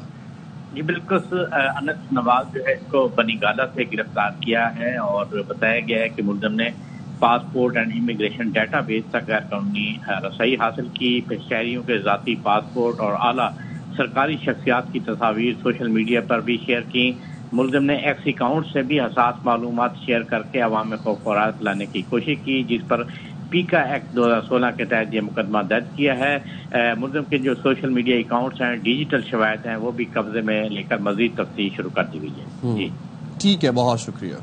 جی بالکل, انس نواز جو ہے اس کو بنی گالا سے گرفتار کیا ہے اور بتایا گیا ہے کہ ملزم نے passport and immigration data base تک غیر قانونی رسائی حاصل کی. شہریوں کے ذاتی پاسپورٹ اور اعلیٰ سرکاری شخصیات کی تصاویر سوشل میڈیا پر بھی شیئر کی. ملزم نے ایکس اکاؤنٹ سے بھی حساس معلومات شیئر کر کے عوام میں خوف و ہراس لانے کی کوشش کی, جس پر پیکا ایکٹ 2016 کے تحت یہ مقدمہ درج کیا ہے. ملزم کے جو سوشل میڈیا اکاؤنٹس ہیں, ڈیجیٹل شواہد ہیں, وہ بھی قبضے میں لے کر مزید تفتیش شروع کر دی گئی ہے. جی ٹھیک ہے, بہت شکریہ.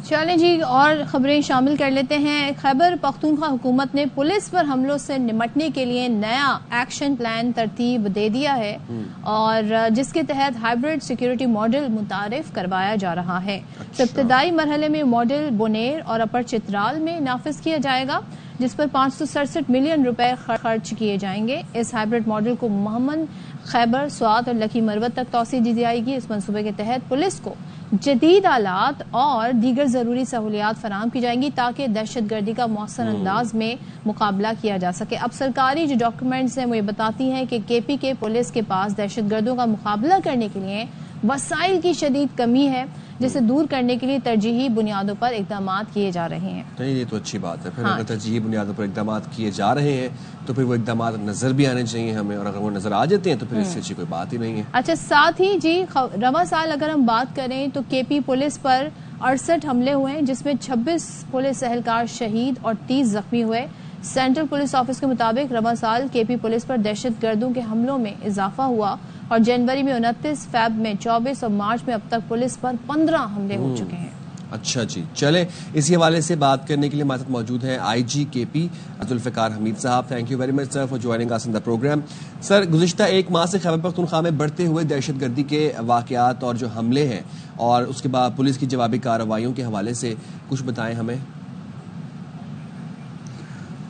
چلیں جی, اور خبریں شامل کر لیتے ہیں. خیبر پختونخوا حکومت نے پولیس پر حملوں سے نمٹنے کے لیے نیا ایکشن پلان ترتیب دے دیا ہے, اور جس کے تحت ہائبرڈ سیکیورٹی ماڈل متعارف کروایا جا رہا ہے. ابتدائی مرحلے میں ماڈل بونیر اور اپر چترال میں نافذ کیا جائے گا, جس پر 567 ملین روپے خرچ کیے جائیں گے. اس ہائبرڈ ماڈل کو محمد, خیبر, سوات اور لکی مروت تک توسیع دی جائے گی. اس منصوبے کے تحت پولیس کو جدید آلات اور دیگر ضروری سہولیات فراہم کی جائیں گی تاکہ دہشت گردی کا مؤثر انداز میں مقابلہ کیا جا سکے. اب سرکاری جو ڈاکیومنٹس ہیں وہ یہ بتاتی ہیں کہ کے پی کے پولیس کے پاس دہشت گردوں کا مقابلہ کرنے کے لیے وسائل کی شدید کمی ہے, جسے دور کرنے کے لیے ترجیحی بنیادوں پر اقدامات کیے جا رہے ہیں. نہیں, یہ تو اچھی بات ہے. پھر اگر ترجیحی بنیادوں پر اقدامات کیے جا رہے ہیں تو پھر وہ اقدامات نظر بھی آنے چاہیے ہمیں, اور اگر وہ نظر آ جاتے ہیں تو پھر اس سے اچھی کوئی بات ہی نہیں ہے. اچھا, ساتھ ہی جی رواں سال اگر ہم بات کریں تو کے پی پولیس پر 68 حملے ہوئے ہیں, جس میں 26 پولیس اہلکار شہید اور 30 زخمی ہوئے. سینٹرل پولیس آفس کے مطابق رواں سال کے پی پولیس پر دہشت گردوں کے حملوں میں اضافہ ہوا, اور جنوری میں 29, فیب میں 24 اور مارچ میں اب تک پولیس پر 15 حملے ہو چکے ہیں. اچھا جی, چلیں اسی حوالے سے بات کرنے کے لیے ہمارے ساتھ موجود ہیں آئی جی کے پی Zulfiqar Hameed sahab. Thank you very much sir for joining us in the programme. Sir, گزشتہ ایک ماہ سے خیبر پختونخوا میں بڑھتے ہوئے دہشت گردی کے واقعات اور جو حملے ہیں اور اس کے بعد پولیس کی جوابی کارروائیوں کے حوالے سے کچھ بتائیں ہمیں.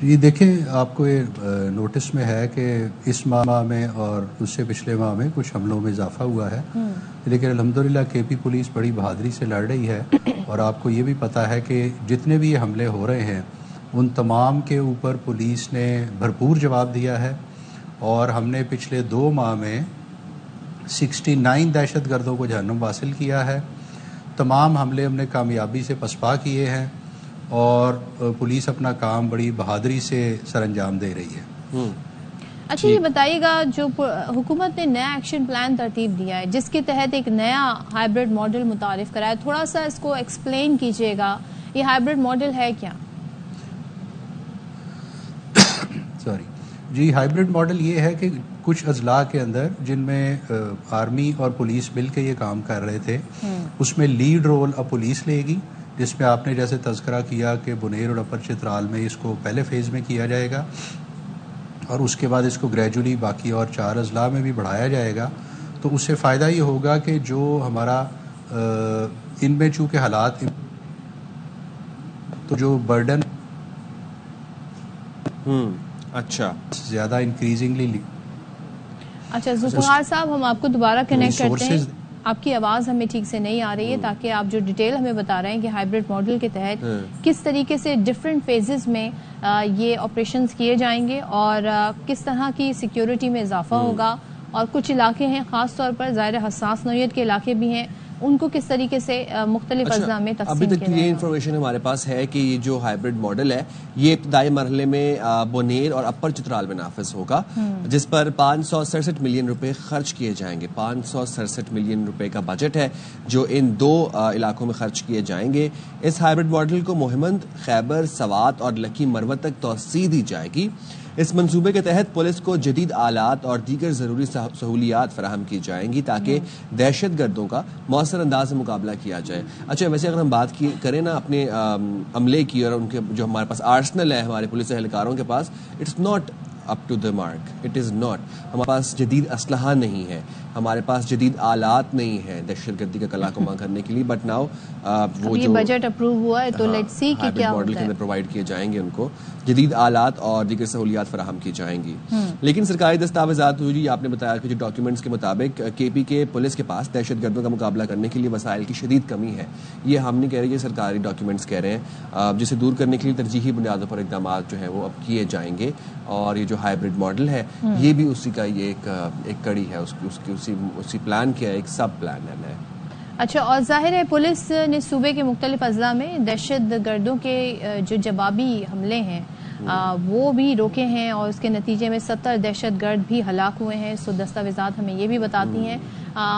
یہ دیکھیں, آپ کو یہ نوٹس میں ہے کہ اس ماہ میں اور اس سے پچھلے ماہ میں کچھ حملوں میں اضافہ ہوا ہے, لیکن الحمدللہ کے پی پولیس بڑی بہادری سے لڑ رہی ہے. اور آپ کو یہ بھی پتہ ہے کہ جتنے بھی یہ حملے ہو رہے ہیں ان تمام کے اوپر پولیس نے بھرپور جواب دیا ہے، اور ہم نے پچھلے 2 ماہ میں 69 دہشت گردوں کو جہنم واصل کیا ہے. تمام حملے ہم نے کامیابی سے پسپا کیے ہیں، اور پولیس اپنا کام بڑی بہادری سے سر انجام دے رہی ہے. اچھا یہ بتائیے گا، جو حکومت نے نیا ایکشن پلان ترتیب دیا ہے جس کے تحت ایک نیا ہائبرڈ ماڈل متعارف کرایا، تھوڑا سا اس کو ایکسپلین کیجئے گا، یہ ہائبرڈ ماڈل ہے کیا؟ جی، ہائبرڈ ماڈل یہ ہے کہ کچھ اضلاع کے اندر جن میں آرمی اور پولیس مل کے یہ کام کر رہے تھے، اس میں لیڈ رول اب پولیس لے گی، جس میں آپ نے جیسے تذکرہ کیا کہ بنیر اور اپر چترال میں اس کو پہلے فیز میں کیا جائے گا، اور اس کے بعد اس کو گریجولی باقی اور 4 اضلاع میں بھی بڑھایا جائے گا. تو اس سے فائدہ یہ ہوگا کہ جو ہمارا ان میں چونکہ حالات تو جو برڈن اچھا زیادہ انکریزنگلی. اچھا ذوالفقار صاحب، ہم آپ کو دوبارہ کنیکٹ کرتے ہیں، آپ کی آواز ہمیں ٹھیک سے نہیں آ رہی ہے، تاکہ آپ جو ڈیٹیل ہمیں بتا رہے ہیں کہ ہائبرڈ ماڈل کے تحت کس طریقے سے ڈفرینٹ فیزز میں یہ آپریشنز کیے جائیں گے، اور کس طرح کی سیکیورٹی میں اضافہ ہوگا، اور کچھ علاقے ہیں خاص طور پر ظاہر حساس نوعیت کے علاقے بھی ہیں، ان کو کس طریقے سے مختلف اجزاء میں تقسیم ابھی تک کیا یہ انفارمیشن ہمارے پاس ہے کہ یہ جو ہائبرڈ ماڈل ہے یہ ابتدائی مرحلے میں بونیر اور اپر چترال میں نافذ ہوگا، جس پر 567 ملین روپے خرچ کیے جائیں گے. 567 ملین روپے کا بجٹ ہے جو ان 2 علاقوں میں خرچ کیے جائیں گے. اس ہائبرڈ ماڈل کو مہمند، خیبر، سوات اور لکی مروت تک توسیع دی جائے گی. اس منصوبے کے تحت پولیس کو جدید آلات اور دیگر ضروری سہولیات فراہم کی جائیں گی تاکہ دہشت گردوں کا مؤثر انداز سے مقابلہ کیا جائے. اچھا ویسے اگر ہم بات کریں نا اپنے عملے کی اور ان کے جو ہمارے پاس آرسنل ہے ہمارے پولیس اہلکاروں کے پاس، it's not up to the mark, it is not. ہمارے پاس جدید اسلحہ نہیں ہے، ہمارے پاس جدید آلات نہیں ہیں دہشت گردی کا کلا کما کرنے کے لیے. بٹ ناؤ وہ جو بجٹ اپروو ہوا ہے تو لیٹس سی کہ کیا ماڈل کے اندر پرووائڈ کیے جائیں گے، ان کو جدید آلات اور دیگر سہولیات فراہم کی جائیں گی. لیکن سرکاری دستاویزات ہوئی، آپ نے بتایا کہ جو ڈاکیومنٹس کے مطابق کے پی کے پولیس کے پاس دہشت گردوں کا مقابلہ کرنے کے لیے وسائل کی شدید کمی ہے. یہ ہم نہیں کہہ رہے، یہ سرکاری ڈاکیومنٹس کہہ رہے ہیں، جسے دور کرنے کے لیے ترجیحی بنیادوں پر اقدامات جو ہیں وہ اب کیے جائیں گے. اور یہ جو ہائبرڈ ماڈل ہے یہ بھی اسی کا یہ ایک کڑی ہے، اسی پلان کیا ہے، ایک سب پلان ہے. اچھا، اور ظاہر ہے پولیس نے صوبے کے مختلف اضلاع میں دہشت گردوں کے جو جوابی حملے ہیں وہ بھی روکے ہیں، اور اس کے نتیجے میں 70 دہشت گرد بھی ہلاک ہوئے ہیں. سو دستاویزات ہمیں یہ بھی بتاتی ہیں.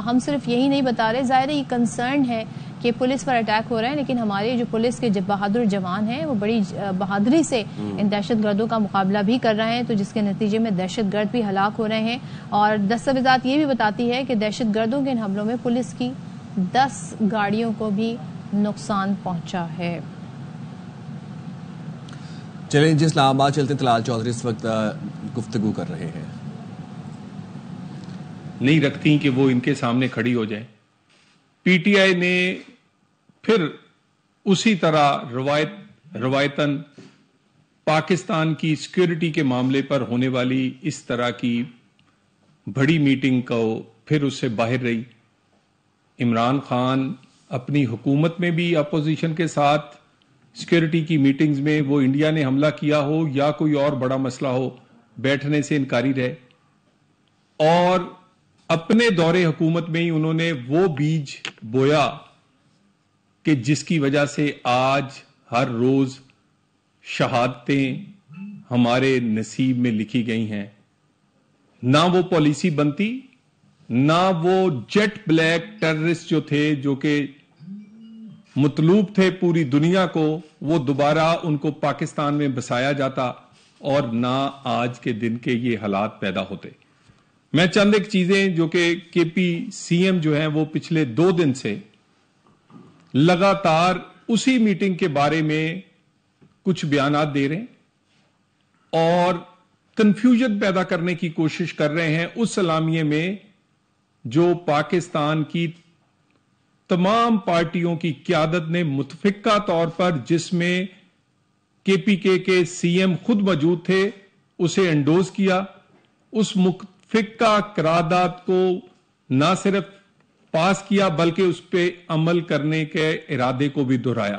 ہم صرف یہی نہیں بتا رہے، ظاہر یہ کنسرن ہے کہ پولیس پر اٹیک ہو رہے ہیں، لیکن ہمارے جو پولیس کے بہادر جوان ہیں وہ بڑی بہادری سے ان دہشت گردوں کا مقابلہ بھی کر رہے ہیں، تو جس کے نتیجے میں دہشت گرد بھی ہلاک ہو رہے ہیں. اور دستاویزات یہ بھی بتاتی ہے کہ دہشت گردوں کے ان حملوں میں پولیس کی 10 گاڑیوں کو بھی نقصان پہنچا ہے. چلیں جی اسلام آباد چلتے ہیں. طلال چودھری اس وقت گفتگو کر رہے ہیں. نہیں رکھتی کہ وہ ان کے سامنے کھڑی ہو جائیں. پی ٹی آئی نے پھر اسی طرح روایتاً پاکستان کی سیکیورٹی کے معاملے پر ہونے والی اس طرح کی بڑی میٹنگ کو پھر اس سے باہر رہی. عمران خان اپنی حکومت میں بھی اپوزیشن کے ساتھ سیکیورٹی کی میٹنگز میں، وہ انڈیا نے حملہ کیا ہو یا کوئی اور بڑا مسئلہ ہو، بیٹھنے سے انکاری رہے. اور اپنے دور حکومت میں ہی انہوں نے وہ بیج بویا کہ جس کی وجہ سے آج ہر روز شہادتیں ہمارے نصیب میں لکھی گئی ہیں. نہ وہ پالیسی بنتی، نہ وہ جیٹ بلیک ٹیررسٹ جو تھے، جو کہ مطلوب تھے پوری دنیا کو، وہ دوبارہ ان کو پاکستان میں بسایا جاتا، اور نہ آج کے دن کے یہ حالات پیدا ہوتے. میں چند ایک چیزیں جو کہ کے پی سی ایم جو ہیں وہ پچھلے 2 دن سے لگاتار اسی میٹنگ کے بارے میں کچھ بیانات دے رہے ہیں اور کنفیوژن پیدا کرنے کی کوشش کر رہے ہیں اس اعلامیے میں جو پاکستان کی تمام پارٹیوں کی قیادت نے متفقہ طور پر، جس میں کے پی کے سی ایم خود موجود تھے، اسے انڈوز کیا. اس متفقہ قرارداد کو نہ صرف پاس کیا بلکہ اس پہ عمل کرنے کے ارادے کو بھی دہرایا.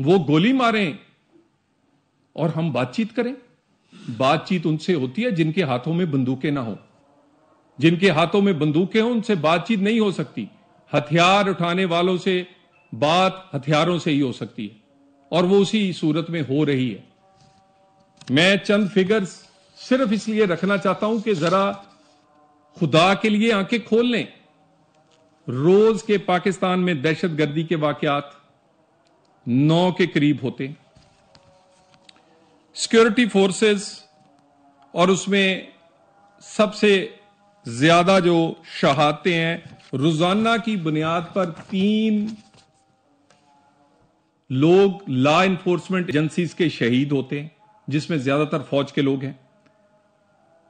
وہ گولی ماریں اور ہم بات چیت کریں. بات چیت ان سے ہوتی ہے جن کے ہاتھوں میں بندوقیں نہ ہوں. جن کے ہاتھوں میں بندوقیں ہوں ان سے بات چیت نہیں ہو سکتی. ہتھیار اٹھانے والوں سے بات ہتھیاروں سے ہی ہو سکتی ہے, اور وہ اسی صورت میں ہو رہی ہے. میں چند فگرز صرف اس لیے رکھنا چاہتا ہوں کہ ذرا خدا کے لیے آنکھیں کھول لیں. روز کے پاکستان میں دہشت گردی کے واقعات 9 کے قریب ہوتے ہیں. سیکورٹی فورسز اور اس میں سب سے زیادہ جو شہادتیں ہیں, روزانہ کی بنیاد پر 3 لوگ لا انفورسمنٹ ایجنسیز کے شہید ہوتے ہیں, جس میں زیادہ تر فوج کے لوگ ہیں.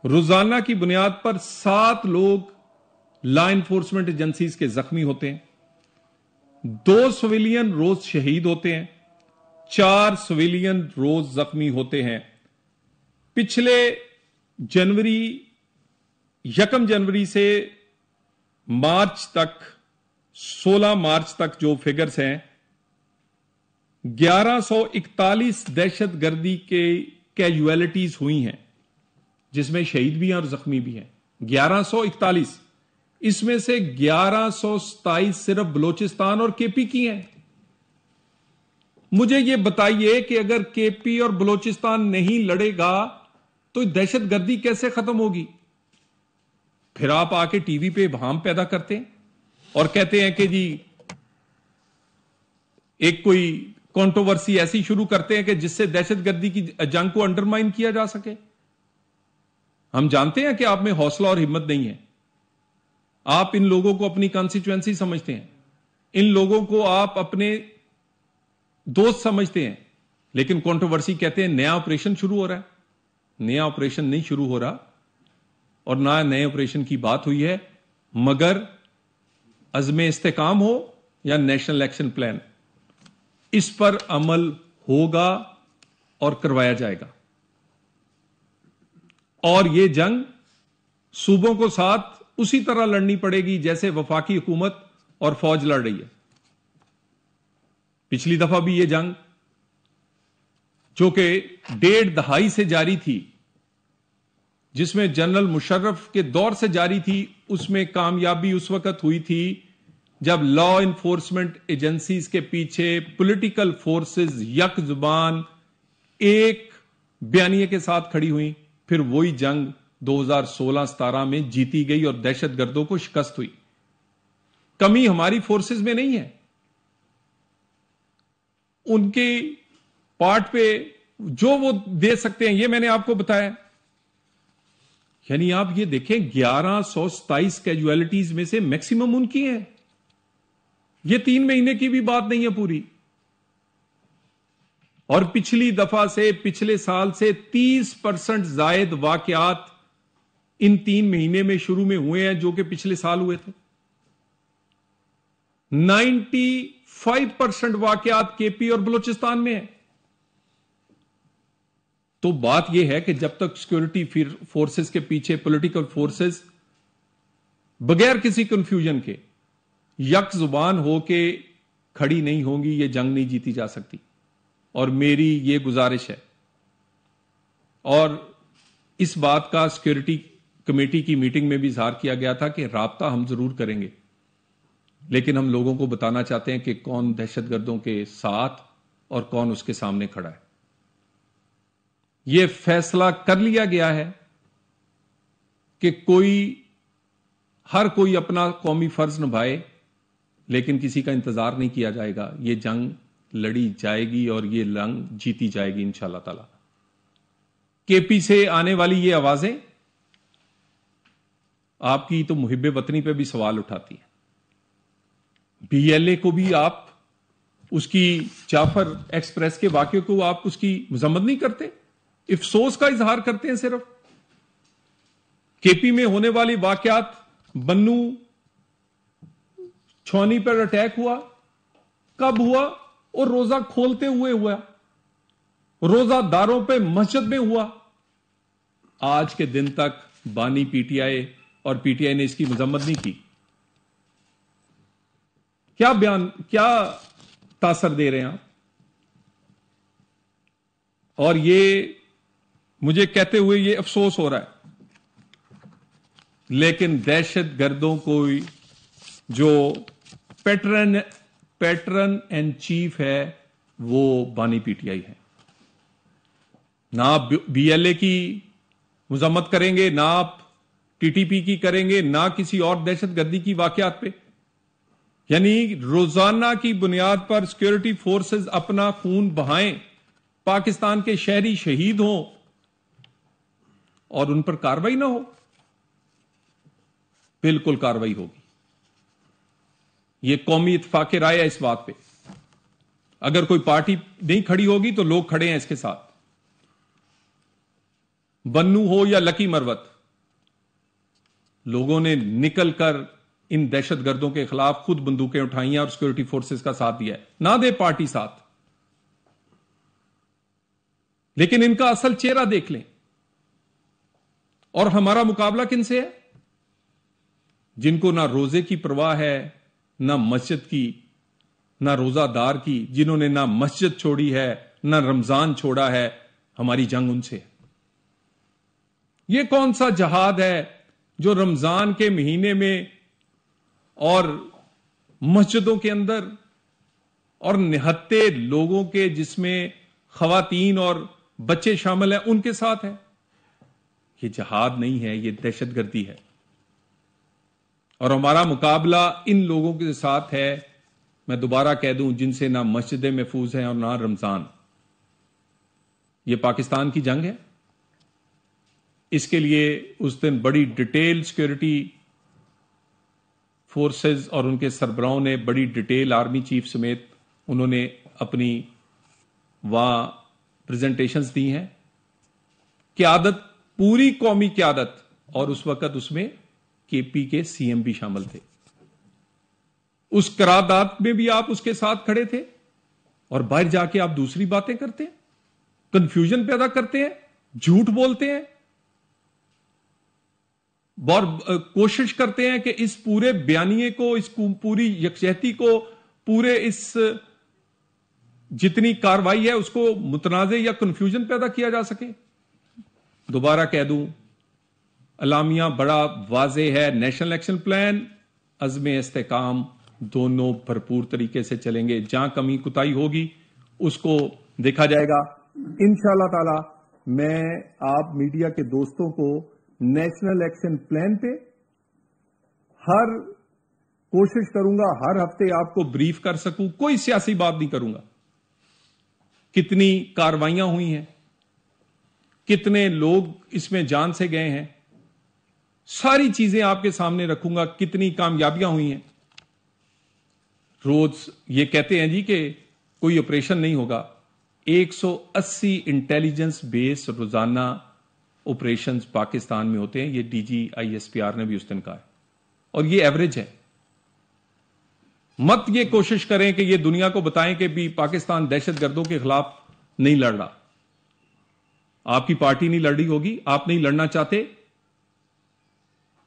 روزانہ کی بنیاد پر 7 لوگ لا انفورسمنٹ ایجنسیز کے زخمی ہوتے ہیں. 2 سویلین روز شہید ہوتے ہیں, 4 سویلین روز زخمی ہوتے ہیں. پچھلے جنوری 1 جنوری سے مارچ تک 16 مارچ تک جو فگرز ہیں, 1141 دہشت گردی کے کیجویلٹیز ہوئی ہیں, جس میں شہید بھی ہیں اور زخمی بھی ہیں. 1141. اس میں سے 1127 صرف بلوچستان اور کے پی کی ہیں. مجھے یہ بتائیے کہ اگر کے پی اور بلوچستان نہیں لڑے گا تو دہشت گردی کیسے ختم ہوگی؟ پھر آپ آ کے ٹی وی پہ ابہام پیدا کرتے ہیں اور کہتے ہیں کہ جی ایک کوئی کنٹروورسی ایسی شروع کرتے ہیں کہ جس سے دہشت گردی کی جنگ کو انڈرمائن کیا جا سکے. ہم جانتے ہیں کہ آپ میں حوصلہ اور ہمت نہیں ہے. آپ ان لوگوں کو اپنی کانسٹیچوئنسی سمجھتے ہیں, ان لوگوں کو آپ اپنے دوست سمجھتے ہیں, لیکن کنٹروورسی کہتے ہیں نیا آپریشن شروع ہو رہا ہے. نیا آپریشن نہیں شروع ہو رہا, اور نہ نئے آپریشن کی بات ہوئی ہے, مگر عزم استحکام ہو یا نیشنل ایکشن پلان, اس پر عمل ہوگا اور کروایا جائے گا. اور یہ جنگ صوبوں کو ساتھ اسی طرح لڑنی پڑے گی جیسے وفاقی حکومت اور فوج لڑ رہی ہے. پچھلی دفعہ بھی یہ جنگ جو کہ 1.5 دہائی سے جاری تھی, جس میں جنرل مشرف کے دور سے جاری تھی, اس میں کامیابی اس وقت ہوئی تھی جب لا انفورسمنٹ ایجنسیز کے پیچھے پولیٹیکل فورسز یک زبان ایک بیانیے کے ساتھ کھڑی ہوئی. پھر وہی جنگ 2016-17 میں جیتی گئی اور دہشت گردوں کو شکست ہوئی. کمی ہماری فورسز میں نہیں ہے, ان کے پارٹ پہ جو وہ دے سکتے ہیں یہ میں نے آپ کو بتایا. یعنی آپ یہ دیکھیں 1127 کیجویلٹیز میں سے میکسیمم ان کی ہیں. یہ 3 مہینے کی بھی بات نہیں ہے پوری. اور پچھلی دفعہ سے پچھلے سال سے 30% زائد واقعات ان 3 مہینے میں شروع میں ہوئے ہیں جو کہ پچھلے سال ہوئے تھے. 95% واقعات کے پی اور بلوچستان میں ہیں. تو بات یہ ہے کہ جب تک سیکورٹی فورسز کے پیچھے پولیٹیکل فورسز بغیر کسی کنفیوژن کے یک زبان ہو کے کھڑی نہیں ہوں گی, یہ جنگ نہیں جیتی جا سکتی. اور میری یہ گزارش ہے, اور اس بات کا سیکورٹی کمیٹی کی میٹنگ میں بھی اظہار کیا گیا تھا کہ رابطہ ہم ضرور کریں گے, لیکن ہم لوگوں کو بتانا چاہتے ہیں کہ کون دہشت گردوں کے ساتھ اور کون اس کے سامنے کھڑا ہے. یہ فیصلہ کر لیا گیا ہے کہ ہر کوئی اپنا قومی فرض نبھائے, لیکن کسی کا انتظار نہیں کیا جائے گا. یہ جنگ لڑی جائے گی اور یہ جنگ جیتی جائے گی انشاءاللہ تعالی. کے پی سے آنے والی یہ آوازیں آپ کی تو محب وطنی پہ بھی سوال اٹھاتی ہیں. بی ایل اے کو بھی آپ اس کی جعفر ایکسپریس کے واقعے کو آپ اس کی مذمت نہیں کرتے, افسوس کا اظہار کرتے ہیں صرف. کے پی میں ہونے والی واقعات, بنو چھونی پر اٹیک ہوا, کب ہوا؟ اور روزہ کھولتے ہوئے ہوا, روزہ داروں پہ مسجد میں ہوا. آج کے دن تک بانی پی ٹی آئی اور پی ٹی آئی نے اس کی مذمت نہیں کی. کیا تاثر دے رہے ہیں آپ؟ اور یہ مجھے کہتے ہوئے یہ افسوس ہو رہا ہے، لیکن دہشت گردوں کو جو پیٹرن اینڈ چیف ہے وہ بانی پی ٹی آئی ہے. نہ آپ بی ایل اے کی مذمت کریں گے، نہ آپ ٹی ٹی پی کی کریں گے، نہ کسی اور دہشت گردی کی واقعات پہ. یعنی روزانہ کی بنیاد پر سیکورٹی فورسز اپنا خون بہائیں، پاکستان کے شہری شہید ہوں اور ان پر کارروائی نہ ہو. بالکل کارروائی ہوگی. یہ قومی اتفاق رائے ہے اس بات پہ. اگر کوئی پارٹی نہیں کھڑی ہوگی تو لوگ کھڑے ہیں اس کے ساتھ. بنو ہو یا لکی مروت، لوگوں نے نکل کر ان دہشت گردوں کے خلاف خود بندوقیں اٹھائی ہیں اور سیکورٹی فورسز کا ساتھ دیا ہے. نہ دے پارٹی ساتھ، لیکن ان کا اصل چہرہ دیکھ لیں. اور ہمارا مقابلہ کن سے ہے؟ جن کو نہ روزے کی پرواہ ہے، نہ مسجد کی، نہ روزہ دار کی، جنہوں نے نہ مسجد چھوڑی ہے نہ رمضان چھوڑا ہے. ہماری جنگ ان سے ہے. یہ کون سا جہاد ہے جو رمضان کے مہینے میں اور مسجدوں کے اندر اور نہتے لوگوں کے جس میں خواتین اور بچے شامل ہیں ان کے ساتھ ہے؟ یہ جہاد نہیں ہے، یہ دہشت گردی ہے. اور ہمارا مقابلہ ان لوگوں کے ساتھ ہے، میں دوبارہ کہہ دوں، جن سے نہ مسجدیں محفوظ ہیں اور نہ رمضان. یہ پاکستان کی جنگ ہے. اس کے لیے اس دن بڑی ڈیٹیل سیکورٹی فورسز اور ان کے سربراہوں نے بڑی ڈیٹیل آرمی چیف سمیت انہوں نے اپنی وہاں پریزنٹیشنز دی ہیں. قیادت، پوری قومی قیادت، اور اس وقت اس میں کے پی کے سی ایم بھی شامل تھے. اس قرارداد میں بھی آپ اس کے ساتھ کھڑے تھے اور باہر جا کے آپ دوسری باتیں کرتے ہیں، کنفیوژن پیدا کرتے ہیں، جھوٹ بولتے ہیں اور کوشش کرتے ہیں کہ اس پورے بیانیے کو، اس پوری یکجہتی کو، پورے اس جتنی کاروائی ہے اس کو متنازع یا کنفیوژن پیدا کیا جا سکے. دوبارہ کہہ دوں، اعلامیہ بڑا واضح ہے. نیشنل ایکشن پلان، عزم استحکام دونوں بھرپور طریقے سے چلیں گے. جہاں کمی کوتاہی ہوگی اس کو دیکھا جائے گا. انشاءاللہ تعالی میں آپ میڈیا کے دوستوں کو نیشنل ایکشن پلان پہ ہر کوشش کروں گا ہر ہفتے آپ کو بریف کر سکوں. کوئی سیاسی بات نہیں کروں گا. کتنی کاروائیاں ہوئی ہیں، کتنے لوگ اس میں جان سے گئے ہیں، ساری چیزیں آپ کے سامنے رکھوں گا. کتنی کامیابیاں ہوئی ہیں. روز یہ کہتے ہیں جی کہ کوئی آپریشن نہیں ہوگا. 180 انٹیلیجنس بیس روزانہ آپریشنز پاکستان میں ہوتے ہیں. یہ D G I S P R نے بھی اس دن کہا ہے، اور یہ ایوریج ہے. مت یہ کوشش کریں کہ یہ دنیا کو بتائیں کہ بھی پاکستان دہشت گردوں کے خلاف نہیں لڑ رہا. آپ کی پارٹی نہیں لڑ رہی ہوگی، آپ نہیں لڑنا چاہتے،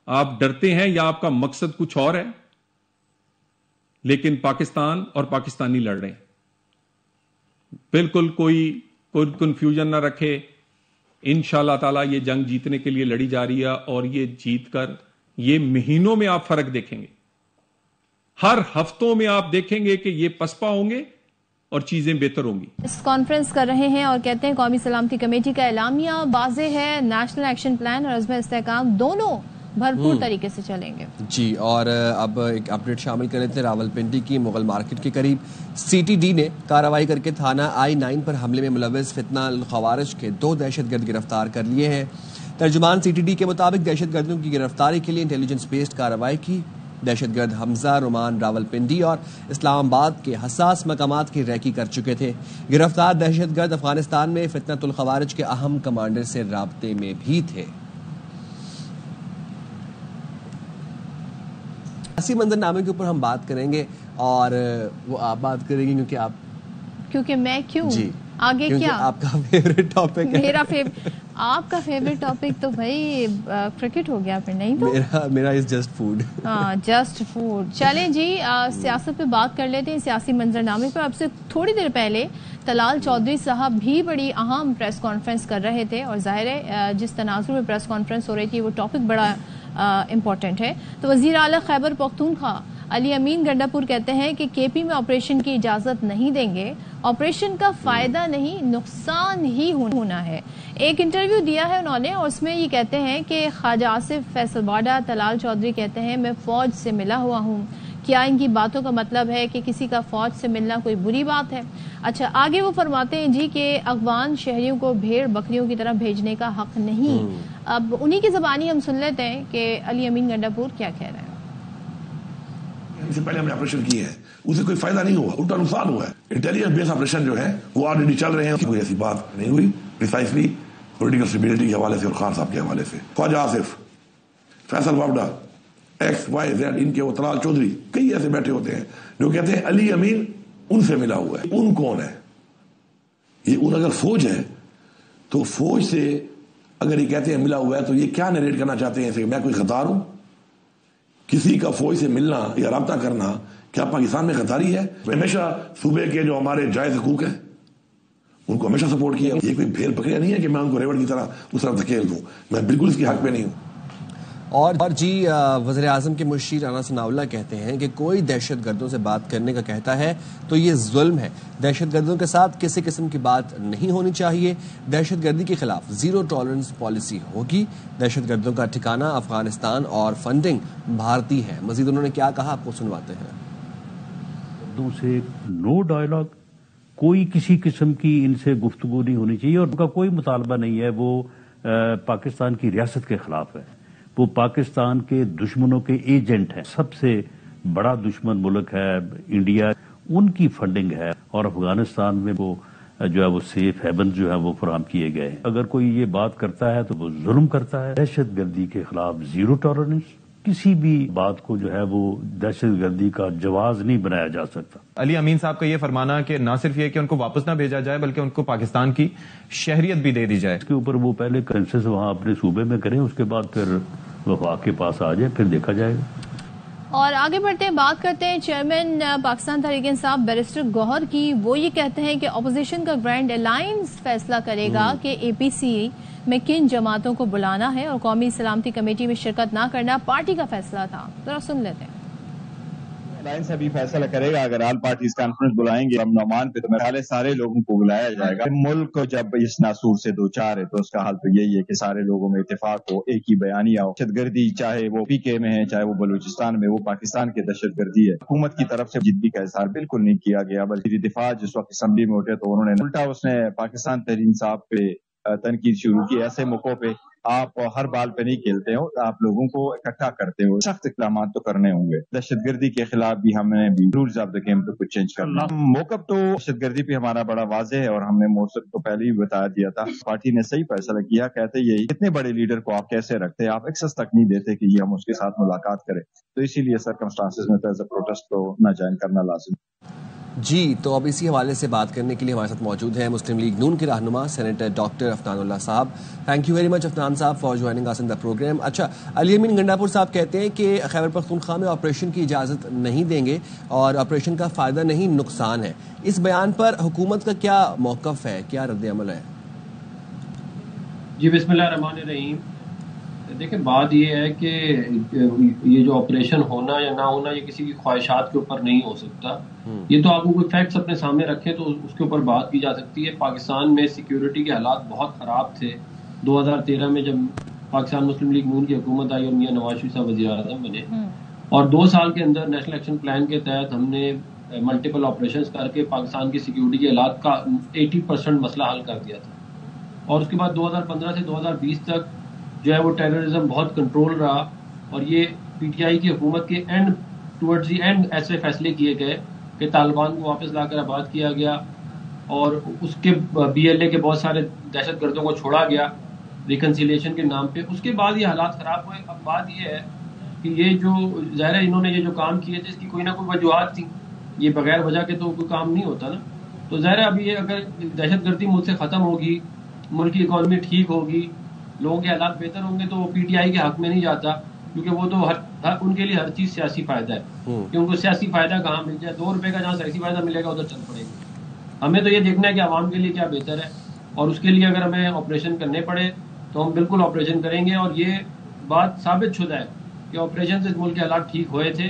آپ ڈرتے ہیں یا آپ کا مقصد کچھ اور ہے، لیکن پاکستان اور پاکستانی لڑ رہے ہیں. بالکل کوئی کنفیوژن نہ رکھے. انشاءاللہ تعالی یہ جنگ جیتنے کے لیے لڑی جا رہی ہے، اور یہ جیت کر یہ مہینوں میں آپ فرق دیکھیں گے. ہر ہفتوں میں آپ دیکھیں گے کہ یہ پسپا ہوں گے اور چیزیں بہتر ہوں گی. اس کانفرنس کر رہے ہیں اور کہتے ہیں قومی سلامتی کمیٹی کا اعلامیہ واضح ہے، نیشنل ایکشن پلان اور عزم استحکام دونوں بھرپور طریقے سے چلیں گے. جی، اور اب ایک اپڈیٹ شامل کر لیتے ہیں. راولپنڈی کی مغل مارکیٹ کے قریب سی ٹی ڈی نے کارروائی کر کے تھانہ I-9 پر حملے میں ملوث فتنہ الخوارج کے 2 دہشت گرد گرفتار کر لیے ہیں. ترجمان سی ٹی ڈی کے مطابق دہشت گردوں کی گرفتاری کے لیے انٹیلیجنس بیسڈ کارروائی کی. دہشت گرد حمزہ رومان راولپنڈی اور اسلام آباد کے حساس مقامات کی ریکی کر چکے تھے. گرفتار دہشت گرد افغانستان میں فتنۃ الخوارج کے اہم کمانڈر سے رابطے میں بھی تھے. اسی منظر نامے کے اوپر ہم بات کریں گے، اور وہ آپ بات کریں گے کیونکہ میں کیوں جی آگے کیا آپ کا فیوریٹ ٹاپک ہے. آپ کا فیوریٹ ٹاپک تو بھائی کرکٹ ہو گیا پھر. نہیں تو میرا is just food. Just food. چلیں جی، سیاست پہ بات کر لیتے ہیں. سیاسی منظر نامے پر اب سے تھوڑی دیر پہلے طلال چودھری صاحب بھی بڑی اہم پریس کانفرنس کر رہے تھے اور ظاہر ہے جس تناظر میں پریس کانفرنس ہو رہی تھی وہ ٹاپک بڑا امپورٹنٹ ہے. تو وزیر اعلیٰ خیبر پختونخوا علی امین گنڈاپور کہتے ہیں کہ کے پی میں آپریشن کی اجازت نہیں دیں گے, آپریشن کا فائدہ نہیں نقصان ہی ہونا ہے. ایک انٹرویو دیا ہے انہوں نے اور اس میں یہ کہتے ہیں کہ خواجہ آصف فیصل واڈا طلال چودھری کہتے ہیں میں فوج سے ملا ہوا ہوں. کیا ان کی باتوں کا مطلب ہے کہ کسی کا فوج سے ملنا کوئی بری بات ہے؟ اچھا آگے وہ فرماتے ہیں جی کہ افغان شہریوں کو بھیڑ بکریوں کی طرح بھیجنے کا حق نہیں. اب انہی کی زبانی ہم سن لیتے ہیں کہ علی امین گنڈاپور کیا کہہ رہے ہیں. اس سے پہلے ہم نے آپریشن کی ہے, اسے کوئی فائدہ نہیں ہوا, الٹا نقصان ہوا ہے. انٹیلیجنس بیس آپریشن جو ہے وہ آلریڈی چل رہے ہیں, کوئی ایسی بات نہیں ہوئی پریسائسلی پولیٹیکل اسٹیبلٹی کے حوالے سے اور خان صاحب کے حوالے سے. Khawaja Asif, Faisal Vawda, X Y Z, ان کے وہ طلال چودھری کئی ایسے بیٹھے ہوتے ہیں جو کہتے ہیں علی امین ان سے ملا ہوا ہے. ان کون ہے یہ؟ ان اگر فوج ہے تو فوج سے اگر یہ کہتے ہیں ملا ہوا ہے تو یہ کیا نریٹ کرنا چاہتے ہیں کہ میں کوئی غدار ہوں؟ کسی کا فوج سے ملنا یا رابطہ کرنا کیا پاکستان میں غداری ہے؟ ہمیشہ صوبے کے جو ہمارے جائز حقوق ہیں ان کو ہمیشہ سپورٹ کیا. یہ کوئی بھیڑ بکریاں نہیں ہے کہ میں ان کو ریوڑ کی طرح اس طرف دھکیل دوں, میں بالکل اس کے حق پہ نہیں ہوں. اور جی وزیر اعظم کے مشیر رانا ثناء اللہ کہتے ہیں کہ کوئی دہشت گردوں سے بات کرنے کا کہتا ہے تو یہ ظلم ہے. دہشت گردوں کے ساتھ کسی قسم کی بات نہیں ہونی چاہیے. دہشت گردی کے خلاف زیرو ٹالرنس پالیسی ہوگی. دہشت گردوں کا ٹھکانہ افغانستان اور فنڈنگ بھارتی ہے. مزید انہوں نے کیا کہا آپ کو سنواتے ہیں. گردوں سے نو ڈائلاگ, کوئی کسی قسم کی ان سے گفتگو نہیں ہونی چاہیے اور ان کا کوئی مطالبہ نہیں ہے. وہ پاکستان کی ریاست کے خلاف ہے, وہ پاکستان کے دشمنوں کے ایجنٹ ہیں. سب سے بڑا دشمن ملک ہے انڈیا, ان کی فنڈنگ ہے اور افغانستان میں وہ جو ہے وہ سیف ہیون جو ہے وہ فراہم کیے گئے ہیں. اگر کوئی یہ بات کرتا ہے تو وہ ظلم کرتا ہے. دہشت گردی کے خلاف زیرو ٹالرنس, کسی بھی بات کو جو ہے وہ دہشت گردی کا جواز نہیں بنایا جا سکتا. علی امین صاحب کا یہ فرمانا کہ نہ صرف یہ کہ ان کو واپس نہ بھیجا جائے بلکہ ان کو پاکستان کی شہریت بھی دے دی جائے, اس کے اوپر وہ پہلے کنسنسس وہاں اپنے صوبے میں کریں, اس کے بعد پھر وفاق کے پاس آ جائے, پھر دیکھا جائے گا. اور آگے بڑھتے ہیں, بات کرتے ہیں چیئرمین پاکستان تحریک انصاف بیرسٹر گوہر کی. وہ یہ کہتے ہیں کہ اپوزیشن کا گرینڈ الائنس فیصلہ کرے گا کہ اے پی سی میں کن جماعتوں کو بلانا ہے اور قومی سلامتی کمیٹی میں شرکت نہ کرنا پارٹی کا فیصلہ تھا. ذرا سن لیتے ہیں. الائنس ابھی فیصلہ کرے گا. اگر آل پارٹیز کانفرنس بلائیں گے نعمان پہ تو میرے خیال ہے سارے لوگوں کو بلایا جائے گا. ملک کو جب اس ناسور سے دو چار ہے تو اس کا حال تو یہی ہے کہ سارے لوگوں میں اتفاق ہو, ایک ہی بیانیہ ہو. دہشت گردی چاہے وہ پی کے میں ہے چاہے وہ بلوچستان میں, وہ پاکستان کی دہشت گردی ہے. حکومت کی طرف سے جدی کا اظہار بالکل نہیں کیا گیا, بلکہ دفاع جس وقت اسمبلی میں اٹھے تو انہوں نے الٹا اس نے پاکستان تحریک انصاف پہ تنقید شروع کی. ایسے موقعوں پہ آپ ہر بال پہ نہیں کھیلتے ہو, آپ لوگوں کو اکٹھا کرتے ہو. سخت اقدامات تو کرنے ہوں گے. دہشت گردی کے خلاف بھی ہم نے بھی رولز آف دا گیم پہ کچھ چینج کرنا. موقف تو دہشت گردی پہ ہمارا بڑا واضح ہے اور ہم نے موصف کو پہلے ہی بتا دیا تھا. پارٹی نے صحیح فیصلہ کیا. کہتے یہی اتنے بڑے لیڈر کو آپ کیسے رکھتے, آپ ایکسس تک نہیں دیتے کہ یہ ہم اس کے ساتھ ملاقات کریں. تو اسی لیے سرکمسٹانسز میں ایز اے پروٹیسٹ تو نہ جوائن کرنا لازم. جی تو اب اسی حوالے سے بات کرنے کے لیے ہمارے ساتھ موجود ہیں مسلم لیگ نون کے رہنما senator doctor Afnan Ullah sahab. Thank you very much Afnan sahab for joining us in the programme. اچھا, علی امین گنڈاپور صاحب کہتے ہیں کہ خیبر پختونخوا میں آپریشن کی اجازت نہیں دیں گے اور آپریشن کا فائدہ نہیں نقصان ہے. اس بیان پر حکومت کا کیا موقف ہے, کیا رد عمل ہے؟ جی بسم اللہ الرحمن الرحیم. دیکھیں بات یہ ہے کہ یہ جو آپریشن ہونا یا نہ ہونا یہ کسی کی خواہشات کے اوپر نہیں ہو سکتا. یہ تو آپ کو کوئی فیکٹس اپنے سامنے رکھیں تو اس کے اوپر بات کی جا سکتی ہے. پاکستان میں سیکیورٹی کے حالات بہت خراب تھے 2013 میں جب پاکستان مسلم لیگ نون کی حکومت آئی اور میاں نواز شریف صاحب وزیر اعظم بنے, اور 2 سال کے اندر نیشنل ایکشن پلان کے تحت ہم نے ملٹیپل آپریشنز کر کے پاکستان کی سیکیورٹی کے حالات کا 80% مسئلہ حل کر دیا تھا. اور اس کے بعد 2015 سے 2020 تک جو ہے وہ ٹیررزم بہت کنٹرول رہا اور یہ پی ٹی آئی کی حکومت کے ٹورڈز دی اینڈ ایسے فیصلے کیے گئے کہ طالبان کو واپس لا کر آباد کیا گیا اور اس کے بی ایل اے کے بہت سارے دہشت گردوں کو چھوڑا گیا ریکنسیلیشن کے نام پہ. اس کے بعد یہ حالات خراب ہوئے. اب بات یہ ہے کہ یہ جو ظاہر ہے انہوں نے یہ جو کام کیے تھے اس کی کوئی نہ کوئی وجوہات تھیں, یہ بغیر وجہ کے تو کوئی کام نہیں ہوتا نا. تو ظاہر ہے اب یہ اگر دہشت گردی ملک سے ختم ہوگی, ملک کی اکانومی ٹھیک ہوگی, لوگوں کے حالات بہتر ہوں گے تو وہ پی ٹی آئی کے حق میں نہیں جاتا, کیونکہ وہ تو ان کے لیے ہر چیز سیاسی فائدہ ہے کہ ان کو سیاسی فائدہ کہاں مل جائے. 2 روپے کا جہاں سیاسی فائدہ ملے گا ادھر چل پڑے گا. ہمیں تو یہ دیکھنا ہے کہ عوام کے لیے کیا بہتر ہے، اور اس کے لیے اگر ہمیں آپریشن کرنے پڑے تو ہم بالکل آپریشن کریں گے. اور یہ بات ثابت شدہ ہے کہ آپریشن سے ملک کے حالات ٹھیک ہوئے تھے،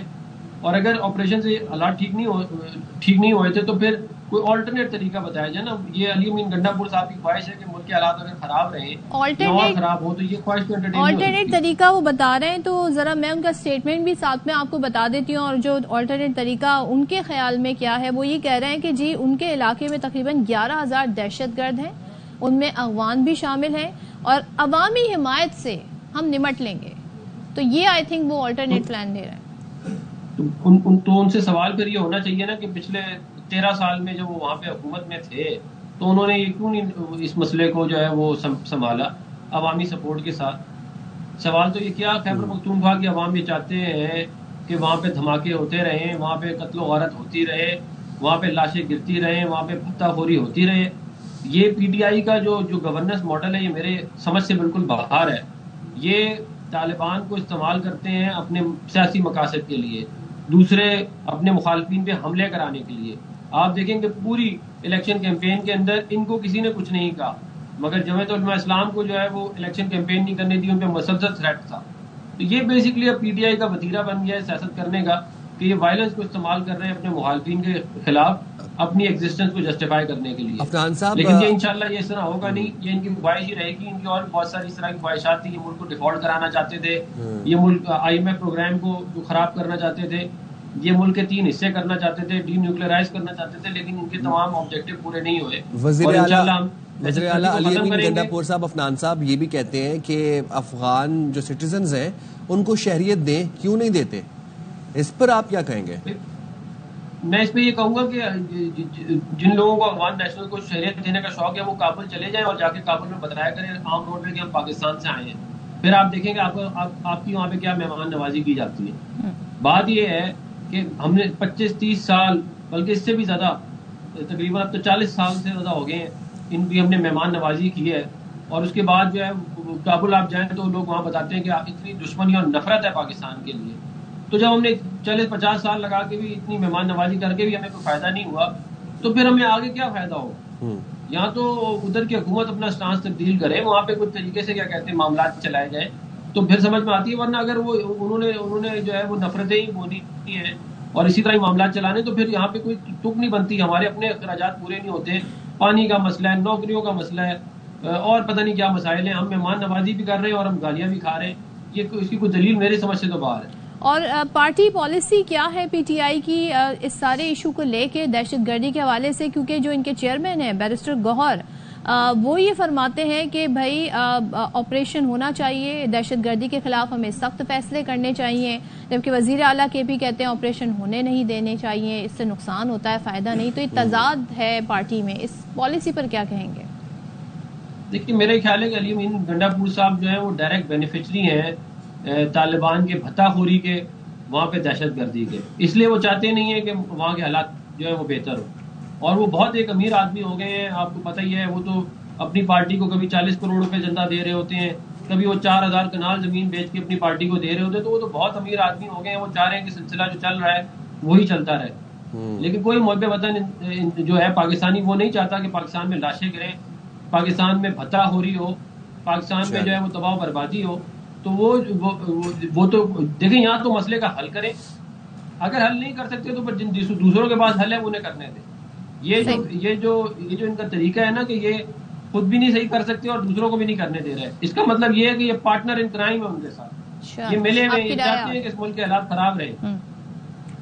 اور اگر آپریشن سے حالات ٹھیک نہیں ہوئے تھے تو پھر کوئی آلٹرنیٹ طریقہ بتایا جائے نا. یہ علی امین گنڈا پور صاحب کی خواہش ہے کہ ملک کے حالات اگر خراب رہیں اور خراب ہو تو یہ خواہش تو آلٹرنیٹ طریقہ وہ بتا رہے ہیں. تو ذرا میں ان کا اسٹیٹمنٹ بھی ساتھ میں آپ کو بتا دیتی ہوں. اور جو آلٹرنیٹ طریقہ ان کے خیال میں کیا ہے، وہ یہ کہہ رہے ہیں کہ جی ان کے علاقے میں تقریباً 11,000 دہشت گرد ہیں، ان میں افغان بھی شامل ہیں، اور عوامی حمایت سے ہم نمٹ لیں گے. تو یہ آئی تھنک وہ آلٹرنیٹ پلان دے رہے ہیں. تو ان سے سوال پھر یہ ہونا چاہیے نا کہ پچھلے 13 سال میں جب وہ وہاں پہ حکومت میں تھے تو انہوں نے کیوں نہیں اس مسئلے کو جو ہے وہ سنبھالا عوامی سپورٹ کے ساتھ. سوال تو یہ کیا خیبر پختونخوا کی عوام یہ چاہتے ہیں کہ وہاں پہ دھماکے ہوتے رہیں، وہاں پہ قتل و غارت ہوتی رہے، وہاں پہ لاشیں گرتی رہیں، وہاں پہ بھتہ خوری ہوتی رہے. یہ پی ٹی آئی کا جو گورننس ماڈل ہے یہ میرے سمجھ سے بالکل باہر ہے. یہ طالبان کو استعمال کرتے ہیں اپنے سیاسی مقاصد کے لیے، دوسرے اپنے مخالفین پہ حملے کرانے کے لیے. آپ دیکھیں کہ پوری الیکشن کیمپین کے اندر ان کو کسی نے کچھ نہیں کہا، مگر جمعیت علماء اسلام کو جو ہے وہ الیکشن کیمپین نہیں کرنے دی، ان پہ مسلسل تھریٹ تھا. تو یہ بیسکلی اب پی ٹی آئی کا وتیرہ بن گیا ہے سیاست کرنے کا کہ یہ وائلنس کو استعمال کر رہے ہیں اپنے مخالفین کے خلاف اپنی ایگزسٹنس کو جسٹیفائی کرنے کے لیے. افنان صاحب لیکن یہ انشاءاللہ یہ اس طرح ہوگا نہیں. یہ ان کی خواہش ہی رہے گی. ان کی اور بہت ساری اس طرح کی خواہشات تھی. یہ ملک کو ڈیفالٹ کرانا چاہتے تھے، یہ ملک IMF پروگرام کو جو خراب کرنا چاہتے تھے، یہ ملک کے 3 حصے کرنا چاہتے تھے، ڈی نیوکلیرائز کرنا چاہتے تھے، لیکن ان کے تمام آبجیکٹو پورے نہیں ہوئے. وزیر اعلیٰ علی امین گنڈا پور صاحب، افنان صاحب یہ بھی کہتے ہیں کہ افغان جو سٹیزنز ہیں ان کو شہریت دیں، کیوں نہیں دیتے؟ اس پر آپ کیا کہیں گے؟ میں اس پہ یہ کہوں گا کہ جن لوگوں کو افغان نیشنل کو شہریت دینے کا شوق ہے وہ کابل چلے جائیں اور جا کے کابل میں بتایا کریں عام روڈ پہ کہ ہم پاکستان سے آئے ہیں. پھر آپ دیکھیں گے آپ کی وہاں پہ کیا مہمان نوازی کی جاتی ہے. بات یہ ہے کہ ہم نے 25-30 سال بلکہ اس سے بھی زیادہ، تقریباً اب تو 40 سال سے زیادہ ہو گئے ہیں ان کی ہم نے مہمان نوازی کی ہے. اور اس کے بعد جو ہے کابل آپ جائیں تو لوگ وہاں بتاتے ہیں کہ اتنی دشمنی اور نفرت ہے پاکستان کے لیے. تو جب ہم نے 40-50 سال لگا کے بھی اتنی مہمان نوازی کر کے بھی ہمیں کوئی فائدہ نہیں ہوا تو پھر ہمیں آگے کیا فائدہ ہو؟ یہاں تو ادھر کی حکومت اپنا سٹانس تبدیل کرے، وہاں پہ کچھ طریقے سے کیا کہتے ہیں معاملات چلائے جائیں تو پھر سمجھ میں آتی ہے. ورنہ اگر وہ انہوں نے جو ہے وہ نفرتیں ہی بونی ہیں اور اسی طرح معاملات چلانے تو پھر یہاں پہ کوئی ٹک نہیں بنتی. ہمارے اپنے اخراجات پورے نہیں ہوتے، پانی کا مسئلہ ہے، نوکریوں کا مسئلہ ہے، اور پتہ نہیں کیا مسائل ہیں. ہم مہمان نوازی بھی کر رہے ہیں اور ہم گالیاں بھی کھا رہے ہیں. یہ اس کی کوئی دلیل میری سمجھ سے تو باہر ہے. اور پارٹی پالیسی کیا ہے پی ٹی آئی کی اس سارے ایشو کو لے کے دہشت گردی کے حوالے سے؟ کیونکہ جو ان کے چیئرمین ہیں بیرسٹر گوہر، وہ یہ فرماتے ہیں کہ بھائی آپریشن ہونا چاہیے، دہشت گردی کے خلاف ہمیں سخت فیصلے کرنے چاہیے، جبکہ وزیر اعلیٰ کے بھی کہتے ہیں آپریشن ہونے نہیں دینے چاہیے، اس سے نقصان ہوتا ہے، فائدہ نہیں. تو یہ تضاد ہے پارٹی میں، اس پالیسی پر کیا کہیں گے؟ دیکھیے میرے خیال ہے کہ علی امین گنڈا پور صاحب جو ہیں وہ ڈائریکٹ بینیفیشری ہیں طالبان کے بھتہ خوری کے، وہاں پہ دہشت گردی کے. اس لیے وہ چاہتے نہیں ہیں کہ وہاں کے حالات جو ہے وہ بہتر ہو. اور وہ بہت ایک امیر آدمی ہو گئے ہیں، آپ کو پتہ ہی ہے. وہ تو اپنی پارٹی کو کبھی 40 کروڑ روپے چندہ دے رہے ہوتے ہیں، کبھی وہ 4000 کنال زمین بیچ کے اپنی پارٹی کو دے رہے ہوتے ہیں. تو وہ تو بہت امیر آدمی ہو گئے ہیں. وہ چاہ رہے ہیں کہ سلسلہ جو چل رہا ہے وہی چلتا رہے. لیکن کوئی محب وطن جو ہے پاکستانی وہ نہیں چاہتا کہ پاکستان میں لاشیں گریں، پاکستان میں بھتہ خوری ہو، پاکستان میں جو ہے وہ تباہ و بربادی ہو. تو وہ تو دیکھیں یہاں تو مسئلے کا حل کریں. اگر حل نہیں کر سکتے تو پھر جن دوسروں کے پاس حل ہے انہیں کرنے دیں. یہ جو ان کا طریقہ ہے نا کہ یہ خود بھی نہیں صحیح کر سکتے اور دوسروں کو بھی نہیں کرنے دے رہے، اس کا مطلب یہ ہے کہ یہ پارٹنر ان کرائم ہے ان کے ساتھ. یہ ملے ہوئے یہ چاہتے ہیں کہ اس ملک کے حالات خراب رہے.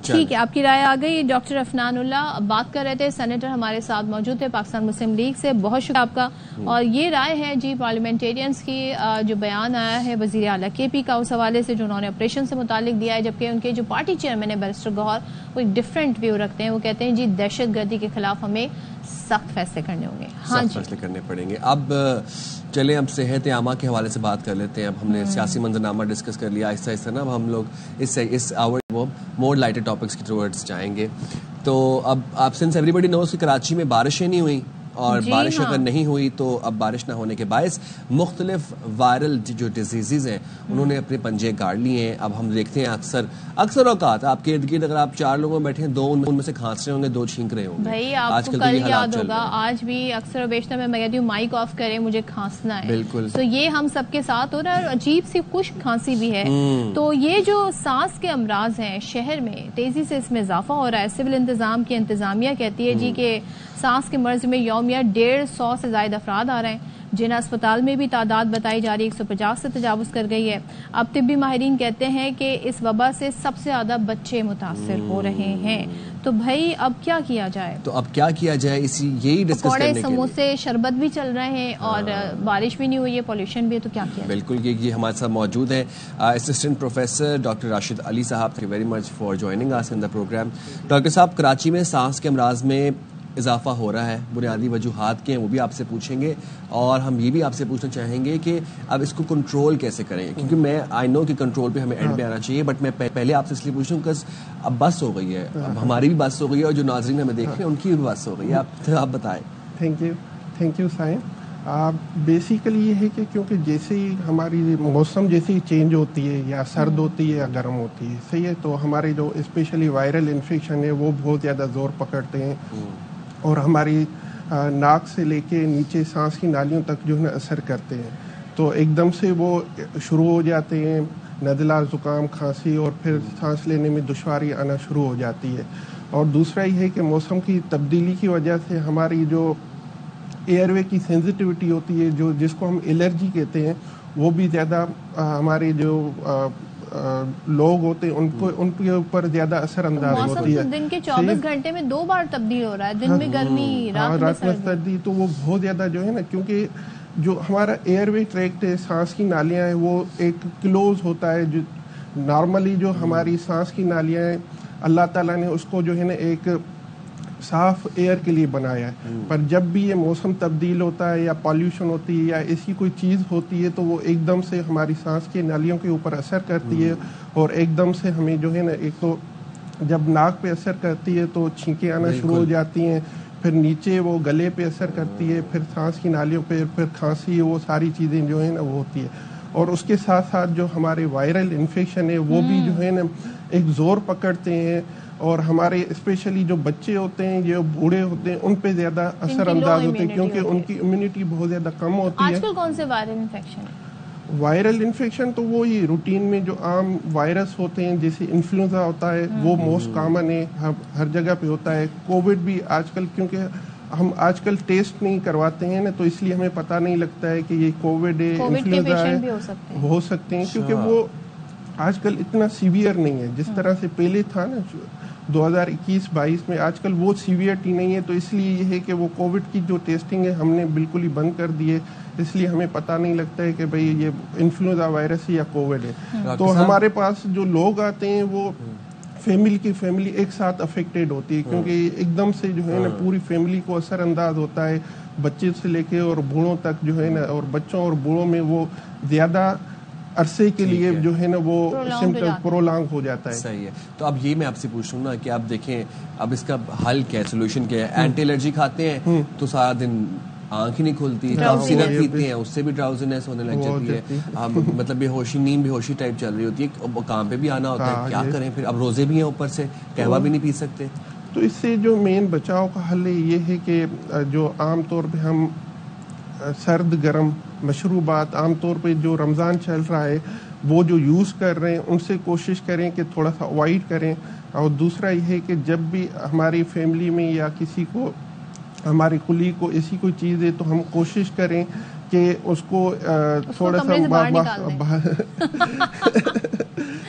ٹھیک ہے، آپ کی رائے آ گئی. ڈاکٹر افنان اللہ بات کر رہے تھے، سینیٹر ہمارے ساتھ موجود تھے پاکستان مسلم لیگ سے. بہت شکریہ آپ کا. اور یہ رائے ہے جی پارلیمنٹیرینز کی، جو بیان آیا ہے وزیر اعلیٰ کے پی کا اس حوالے سے جو انہوں نے آپریشن سے متعلق دیا ہے، جبکہ ان کے جو پارٹی چیئرمین ہے بیرسٹر گوہر وہ ایک ڈفرینٹ ویو رکھتے ہیں. وہ کہتے ہیں جی دہشت گردی کے خلاف ہمیں سخت فیصلے کرنے ہوں گے. ہاں جی فیصلے کرنے پڑیں گے. اب چلیں اب صحت عامہ کے حوالے سے بات کر لیتے ہیں. اب ہم نے سیاسی منظرنامہ ڈسکس کر لیا آہستہ آہستہ نا. اب ہم لوگ اس آور وہ مور لائٹر ٹاپکس کی ٹورڈز جائیں گے. تو اب آپ سنس ایوری بڈی نوز کہ کراچی میں بارشیں نہیں ہوئیں اور بارش اگر نہیں ہوئی تو اب بارش نہ ہونے کے باعث مختلف وائرل جو ڈیزیزز ہیں انہوں نے اپنے پنجے گاڑ لیے ہیں. اب ہم دیکھتے ہیں اکثر اوقات آپ کے ارد گرد اگر آپ 4 لوگوں میں بیٹھے ہیں 2 ان میں سے کھانس رہے ہوں گے, 2 چھینک رہے ہوں گے. بھائی آپ کو کل یاد ہوگا, آج بھی اکثر و بیشتر میں کہتی ہوں مائک آف کریں, مجھے کھانسنا ہے. بالکل. تو یہ ہم سب کے ساتھ ہو رہا ہے, اور عجیب سی خشک کھانسی بھی ہے. تو یہ جو سانس کے امراض ہیں شہر میں تیزی سے اس میں اضافہ ہو رہا ہے. سول انتظام کی انتظامیہ کہتی ہے جی کہ سانس کے مرض میں یومیہ 150 سے زائد افراد آ رہے ہیں, جن اسپتال میں بھی تعداد بتائی جا رہی ہے 150 سے تجاوز کر گئی ہے. اب طبی ماہرین کہتے ہیں کہ اس وبا سے سب سے زیادہ بچے متاثر ہو رہے ہیں. تو بھائی اب کیا کیا جائے؟ یہی ڈسکس کرنے کے لیے سموسے شربت بھی چل رہے ہیں اور بارش بھی نہیں ہوئی ہے, پولیوشن بھی ہے, تو کیا کیا؟ بالکل, یہ ہمارے ساتھ موجود ہیں assistant professor doctor Rashid Ali صاحب. Thank you very much for joining us in the program. Doctor صاحب, کراچی میں سانس کے امراض میں اضافہ ہو رہا ہے, بنیادی وجوہات کے ہیں وہ بھی آپ سے پوچھیں گے, اور ہم یہ بھی آپ سے پوچھنا چاہیں گے کہ اب اس کو کنٹرول کیسے کریں, کیونکہ میں آئی نو کہ کنٹرول پہ ہمیں اینڈ پہ آنا چاہیے, بٹ میں پہلے آپ سے اس لیے پوچھ رہا ہوں کہ اب بس ہو گئی ہے, اب ہماری بھی بس ہو گئی ہے اور جو ناظرین ہمیں دیکھ رہے ہیں ان کی بھی بس ہو گئی ہے. آپ بتائیں. Thank you sign. بیسیکلی یہ ہے کہ کیونکہ جیسے ہی ہماری موسم جیسے ہی چینج ہوتی ہے, یا سرد ہوتی ہے یا گرم ہوتی ہے, صحیح ہے, تو ہمارے جو اسپیشلی وائرل انفیکشن ہے وہ بہت زیادہ زور پکڑتے ہیں, اور ہماری ناک سے لے کے نیچے سانس کی نالیوں تک جو ہے نا اثر کرتے ہیں. تو ایک دم سے وہ شروع ہو جاتے ہیں, نزلہ, زکام, کھانسی, اور پھر سانس لینے میں دشواری آنا شروع ہو جاتی ہے. اور دوسرا یہ ہے کہ موسم کی تبدیلی کی وجہ سے ہماری جو ایئر وے کی سینسٹیوٹی ہوتی ہے, جس کو ہم الرجی کہتے ہیں, وہ بھی زیادہ ہمارے جو لوگ ہوتے ہیں ان کے اوپر زیادہ اثر انداز ہوتی ہے. دن کے 24 گھنٹے میں 2 بار تبدیل ہو رہا ہے, دن میں گرمی, رات میں سردی. تو وہ بہت زیادہ جو ہے نا, کیونکہ جو ہمارا ایئر وے ٹریکٹ ہے, سانس کی نالیاں ہیں, وہ ایک کلوز ہوتا ہے. جو نارملی جو ہماری سانس کی نالیاں ہیں اللہ تعالیٰ نے اس کو جو ہے نا ایک صاف ایئر کے لیے بنایا ہے, پر جب بھی یہ موسم تبدیل ہوتا ہے یا پالیوشن ہوتی ہے یا ایسی کوئی چیز ہوتی ہے تو وہ ایک دم سے ہماری سانس کی نالیوں کے اوپر اثر کرتی ہے, اور ایک دم سے ہمیں جو ہے نا, ایک تو جب ناک پہ اثر کرتی ہے تو چھینکیں آنا شروع ہو جاتی ہیں, پھر نیچے وہ گلے پہ اثر کرتی ہے, پھر سانس کی نالیوں پہ, پھر کھانسی, وہ ساری چیزیں جو ہے نا وہ ہوتی ہے. اور اس کے ساتھ ساتھ جو ہمارے وائرل انفیکشن ہے وہ بھی جو ہے نا ایک زور پکڑتے ہیں, اور ہمارے اسپیشلی جو بچے ہوتے ہیں, جو بوڑھے ہوتے ہیں, ان پہ زیادہ اثر انداز ہوتے ہیں, کیونکہ ان کی امیونٹی بہت زیادہ کم ہوتی ہے. آج کل کون سے وائرل انفیکشن؟ وائرل انفیکشن تو وہی روٹین میں جو عام وائرس ہوتے ہیں, جیسے انفلوئنزا ہوتا ہے, وہ موسٹ کامن ہے, ہر جگہ پہ ہوتا ہے. کووڈ بھی آج کل, کیونکہ ہم آج کل ٹیسٹ نہیں کرواتے ہیں نا, تو اس لیے ہمیں پتہ نہیں لگتا ہے کہ یہ کووڈ ہے, انفلوئنزا ہے, ہو سکتے ہیں, کیونکہ وہ آج کل اتنا سیویئر نہیں ہے جس طرح سے پہلے تھا نا 2021-22 میں. آج کل وہ سیویئرٹی نہیں ہے, تو اس لیے یہ ہے کہ وہ کووڈ کی جو ٹیسٹنگ ہے ہم نے بالکل ہی بند کر دی ہے, اس لیے ہمیں پتہ نہیں لگتا ہے کہ بھئی یہ انفلوئنزا وائرس ہے یا کووڈ ہے. تو ہمارے پاس جو لوگ آتے ہیں وہ فیملی ایک ساتھ افیکٹڈ ہوتی ہے, کیونکہ ایک دم سے جو ہے نا پوری فیملی کو اثر انداز ہوتا ہے, بچے سے لے کے اور بوڑھوں تک جو ہے نا, اور بچوں اور بوڑھوں میں وہ زیادہ عرصے کے لیے جو ہے نا وہ سمپٹم پرولانگ ہو جاتا ہے. صحیح ہے. تو اب یہ میں آپ سے پوچھوں نا کہ آپ دیکھیں اب اس کا حل کیا ہے, سولوشن کیا ہے؟ اینٹی الرجی کھاتے ہیں تو سارا دن آنکھ ہی نہیں کھلتی, سیرپ پیتے ہیں اس سے بھی ڈراؤزنیس ہونے لگ جاتی ہے, مطلب بے ہوشی ٹائپ چل رہی ہوتی ہے, کام پہ بھی آنا ہوتا ہے, کیا کریں پھر؟ اب روزے بھی ہیں اوپر سے, قہوہ بھی نہیں پی سکتے. تو اس سے جو مین بچاؤ کا حل یہ ہے کہ جو عام طور پہ ہم سرد گرم مشروبات عام طور پہ جو رمضان چل رہا ہے وہ جو یوز کر رہے ہیں ان سے کوشش کریں کہ تھوڑا سا اوائڈ کریں. اور دوسرا یہ ہے کہ جب بھی ہماری فیملی میں یا کسی کو, ہمارے کلیگ کو ایسی کوئی چیز ہے تو ہم کوشش کریں کہ اس کو تھوڑا سا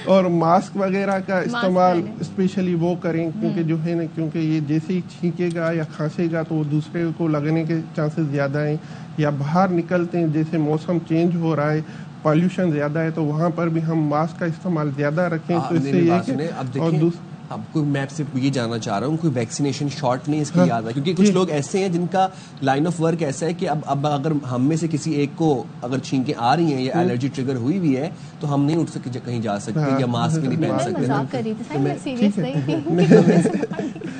اور ماسک وغیرہ کا استعمال اسپیشلی وہ کریں, کیونکہ جو ہے نا, کیونکہ یہ جیسے ہی چھینکے گا یا کھانسے گا تو وہ دوسرے کو لگنے کے چانسز زیادہ ہیں. یا باہر نکلتے ہیں, جیسے موسم چینج ہو رہا ہے, پالوشن زیادہ ہے, تو وہاں پر بھی ہم ماسک کا استعمال زیادہ رکھیں. تو اس سے یہ اب کوئی میں آپ سے یہ جاننا چاہ رہا ہوں, کوئی ویکسینیشن شاٹ نہیں اس کی یاد ہے؟ کیونکہ کچھ لوگ ایسے ہیں جن کا لائن آف ورک ایسا ہے کہ اب اگر ہم میں سے کسی ایک کو اگر چھینکیں آ رہی ہیں یا الرجی ٹریگر ہوئی ہوئی ہے تو ہم نہیں اٹھ سکتے, کہیں جا سکتے یا ماسک نہیں پہن سکتے.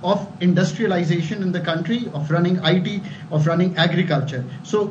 of industrialization in the country, of running IT, of running agriculture. So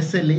SLA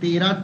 13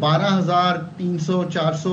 12,300-400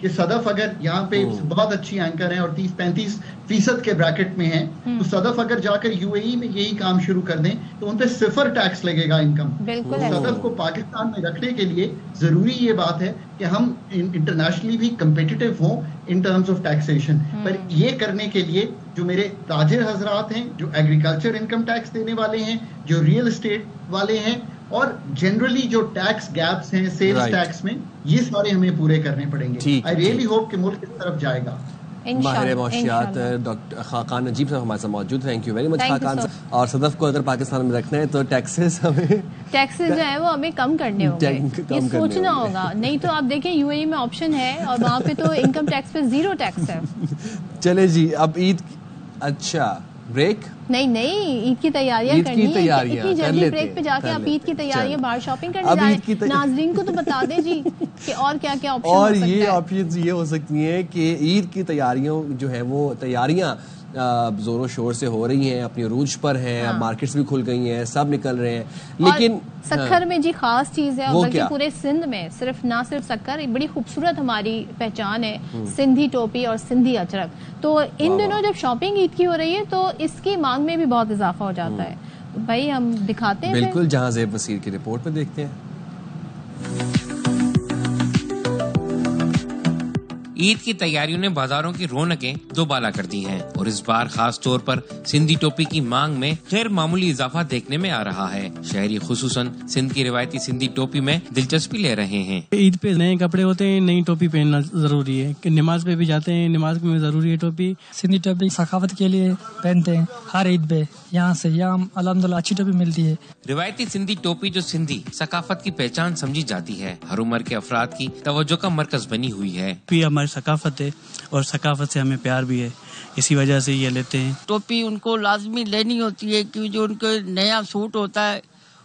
کہ صدف اگر یہاں پہ بہت اچھی اینکر ہیں اور 30-35% کے بریکٹ میں ہیں، تو صدف اگر جا کر UAE میں یہی کام شروع کر دیں تو ان پہ 0 ٹیکس لگے گا انکم. صدف کو پاکستان میں رکھنے کے لیے ضروری یہ بات ہے کہ ہم انٹرنیشنلی بھی کمپیٹیٹو ہوں ان ٹرمز آف ٹیکسیشن. پر یہ کرنے کے لیے جو میرے تاجر حضرات ہیں، جو ایگریکلچر انکم ٹیکس دینے والے ہیں، جو ریئل اسٹیٹ والے ہیں، اور جنرلی جو ٹیکس گیپس ہیں سیلز ٹیکس میں، یہ سارے ہمیں پورے کرنے پڑیں گے. آئی ریئلی ہوپ کہ ملک اس طرف جائے گا. ماہر معاشیات ڈاکٹر خاقان نجیب صاحب ہمارے ساتھ موجود. تھینک یو ویری مچ خاقان صاحب. اور صدف کو اگر پاکستان میں رکھنا ہے تو ٹیکسز جو ہے وہ ہمیں کم کرنے ہوں گے، یہ سوچنا ہوگا. نہیں تو آپ دیکھیں UAE میں آپشن ہے اور وہاں پہ تو انکم ٹیکس پہ 0 ٹیکس ہے. چلے جی اب عید. اچھا بریک نہیں عید کی تیاریاں کرنی ہے. اتنی جلدی بریک پہ جا کے آپ عید کی تیاریاں باہر شاپنگ کرنے جائیں. ناظرین کو تو بتا دیں جی کہ اور کیا کیا آپشن ہو سکتا ہے. اور یہ آپشنز یہ ہو سکتی ہیں کہ عید کی تیاریوں جو ہے وہ تیاریاں زور و شور سے ہو رہی ہیں، اپنی عروج پر ہیں. اب مارکیٹس بھی کھل گئی ہیں، سب نکل رہے ہیں. لیکن سکھر میں جی خاص چیز ہے، اور بلکہ پورے سندھ میں نہ صرف سکھر، ایک بڑی خوبصورت ہماری پہچان ہے سندھی ٹوپی اور سندھی اچرک. تو ان دنوں جب شاپنگ عید کی ہو رہی ہے تو اس کی مانگ میں بھی بہت اضافہ ہو جاتا ہے. بھائی ہم دکھاتے ہیں بالکل. جہاں زیب وسیر کی رپورٹ میں دیکھتے ہیں. عید کی تیاریوں نے بازاروں کی رونقیں دوبالا کر دی ہیں اور اس بار خاص طور پر سندھی ٹوپی کی مانگ میں غیر معمولی اضافہ دیکھنے میں آ رہا ہے. شہری خصوصاً سندھ کی روایتی سندھی ٹوپی میں دلچسپی لے رہے ہیں. عید پہ نئے کپڑے ہوتے ہیں، نئی ٹوپی پہننا ضروری ہے. کہ نماز پہ بھی جاتے ہیں، نماز میں ضروری ہے ٹوپی. سندھی ٹوپی ثقافت کے لیے پہنتے ہیں ہر عید پہ. یہاں سے الحمدللہ اچھی ٹوپی ملتی ہے. روایتی سندھی ٹوپی جو سندھی ثقافت کی پہچان سمجھی جاتی ہے، ہر عمر کے افراد کی توجہ کا مرکز بنی ہوئی ہے. ہماری ثقافت ہے اور ثقافت سے ہمیں پیار بھی ہے، اسی وجہ سے یہ لیتے ہیں. ٹوپی ان کو لازمی لینی ہوتی ہے کیونکہ جو ان کو نیا سوٹ ہوتا ہے،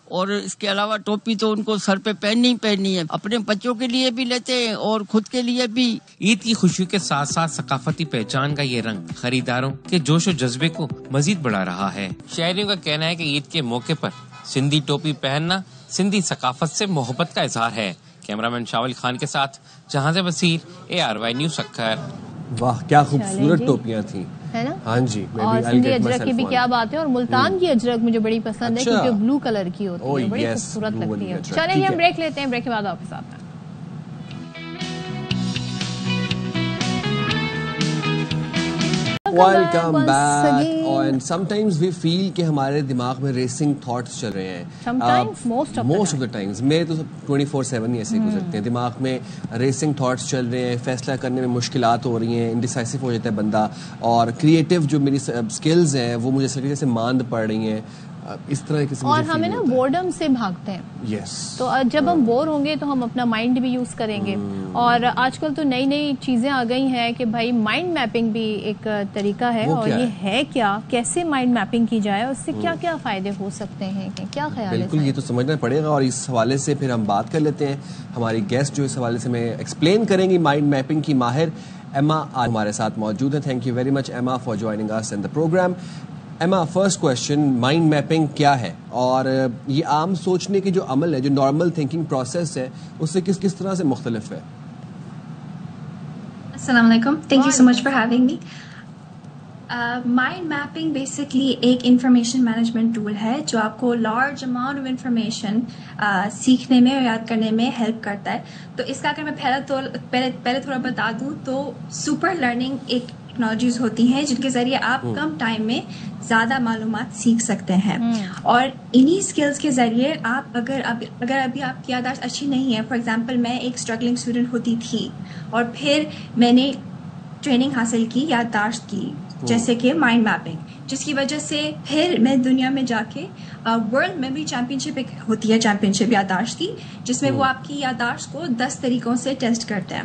اور اس کے علاوہ ٹوپی تو ان کو سر پہ پہننی ہے. اپنے بچوں کے لیے بھی لیتے ہیں اور خود کے لیے بھی. عید کی خوشی کے ساتھ ساتھ ثقافتی پہچان کا یہ رنگ خریداروں کے جوش و جذبے کو مزید بڑھا رہا ہے. شہریوں کا کہنا ہے کہ عید کے موقع پر سندھی ٹوپی پہننا سندھی ثقافت سے محبت کا اظہار ہے. کیمرامین شاول خان کے ساتھ جہاں سے بصیر، ARY نیوز سکھر. واہ کیا خوبصورت ٹوپیاں تھیں. ہاں جی. اور سندھی اجرک کی بھی کیا بات ہے، اور ملتان کی اجرک مجھے بڑی پسند ہے کیونکہ بلو کلر کی ہوتی ہے، بڑی خوبصورت لگتی ہے. چلیں ہم بریک لیتے ہیں، بریک کے بعد آپ کے ساتھ. Welcome back. And sometimes we feel کہ ہمارے دماغ میں ریسنگ تھاٹس چل رہے ہیں. موسٹ آف دا ٹائمز میرے تو 24/7 ایسے گزرتے ہیں. دماغ میں ریسنگ تھاٹس چل رہے ہیں، فیصلہ کرنے میں مشکلات ہو رہی ہیں، انڈیسائسو ہو جاتا ہے بندہ، اور کریٹو جو میری اسکلز ہیں وہ مجھے سکتے سے ماند پڑ رہی ہیں. اس طرح کے اور ہمیں نا بورڈم سے بھاگتے ہیں. یس. تو جب ہم بور ہوں گے تو ہم اپنا مائنڈ بھی یوز کریں گے. اور آج کل تو نئی چیزیں آ گئی ہیں کہ بھائی مائنڈ میپنگ بھی ایک طریقہ ہے. اور یہ ہے کیا، کیسے مائنڈ میپنگ کی جائے، اس سے کیا کیا فائدے ہو سکتے ہیں، کیا خیال ہے؟ بالکل یہ تو سمجھنا پڑے گا، اور اس حوالے سے پھر ہم بات کر لیتے ہیں. ہماری گیسٹ جو اس حوالے سے میں ایکسپلین کریں گی مائنڈ میپنگ کی ماہر ایما ہمارے ساتھ موجود ہیں. Thank you very much Emma for joining us in the program. Emma, first question, mind mapping کیا ہے، اور یہ عام سوچنے کے جو عمل ہے، جو نارمل تھنکنگ پروسیس ہے، اس سے کس طرح سے مختلف ہے؟ السلام علیکم، thank you so much for having me. Mind mapping basically ایک انفارمیشن مینجمنٹ ٹول ہے جو آپ کو لارج اماؤنٹ آف انفارمیشن سیکھنے میں اور یاد کرنے میں ہیلپ کرتا ہے. تو اس کا اگر میں پہلے تھوڑا بتا دوں تو سپر لرننگ ایک ٹیکنالوجیز ہوتی ہیں جن کے ذریعے آپ کم ٹائم میں زیادہ معلومات سیکھ سکتے ہیں. اور انہی اسکلز کے ذریعے آپ اگر ابھی آپ کی یادداشت اچھی نہیں ہے، فار ایگزامپل میں ایک اسٹرگلنگ اسٹوڈنٹ ہوتی تھی اور پھر میں نے ٹریننگ حاصل کی یادداشت کی، جیسے کہ مائنڈ میپنگ، جس کی وجہ سے پھر میں دنیا میں جا کے ورلڈ میموری چیمپئن شپ ایک ہوتی ہے، چیمپئن شپ یادداشت کی، جس میں وہ آپ کی یادداشت کو 10 طریقوں سے ٹیسٹ کرتے ہیں.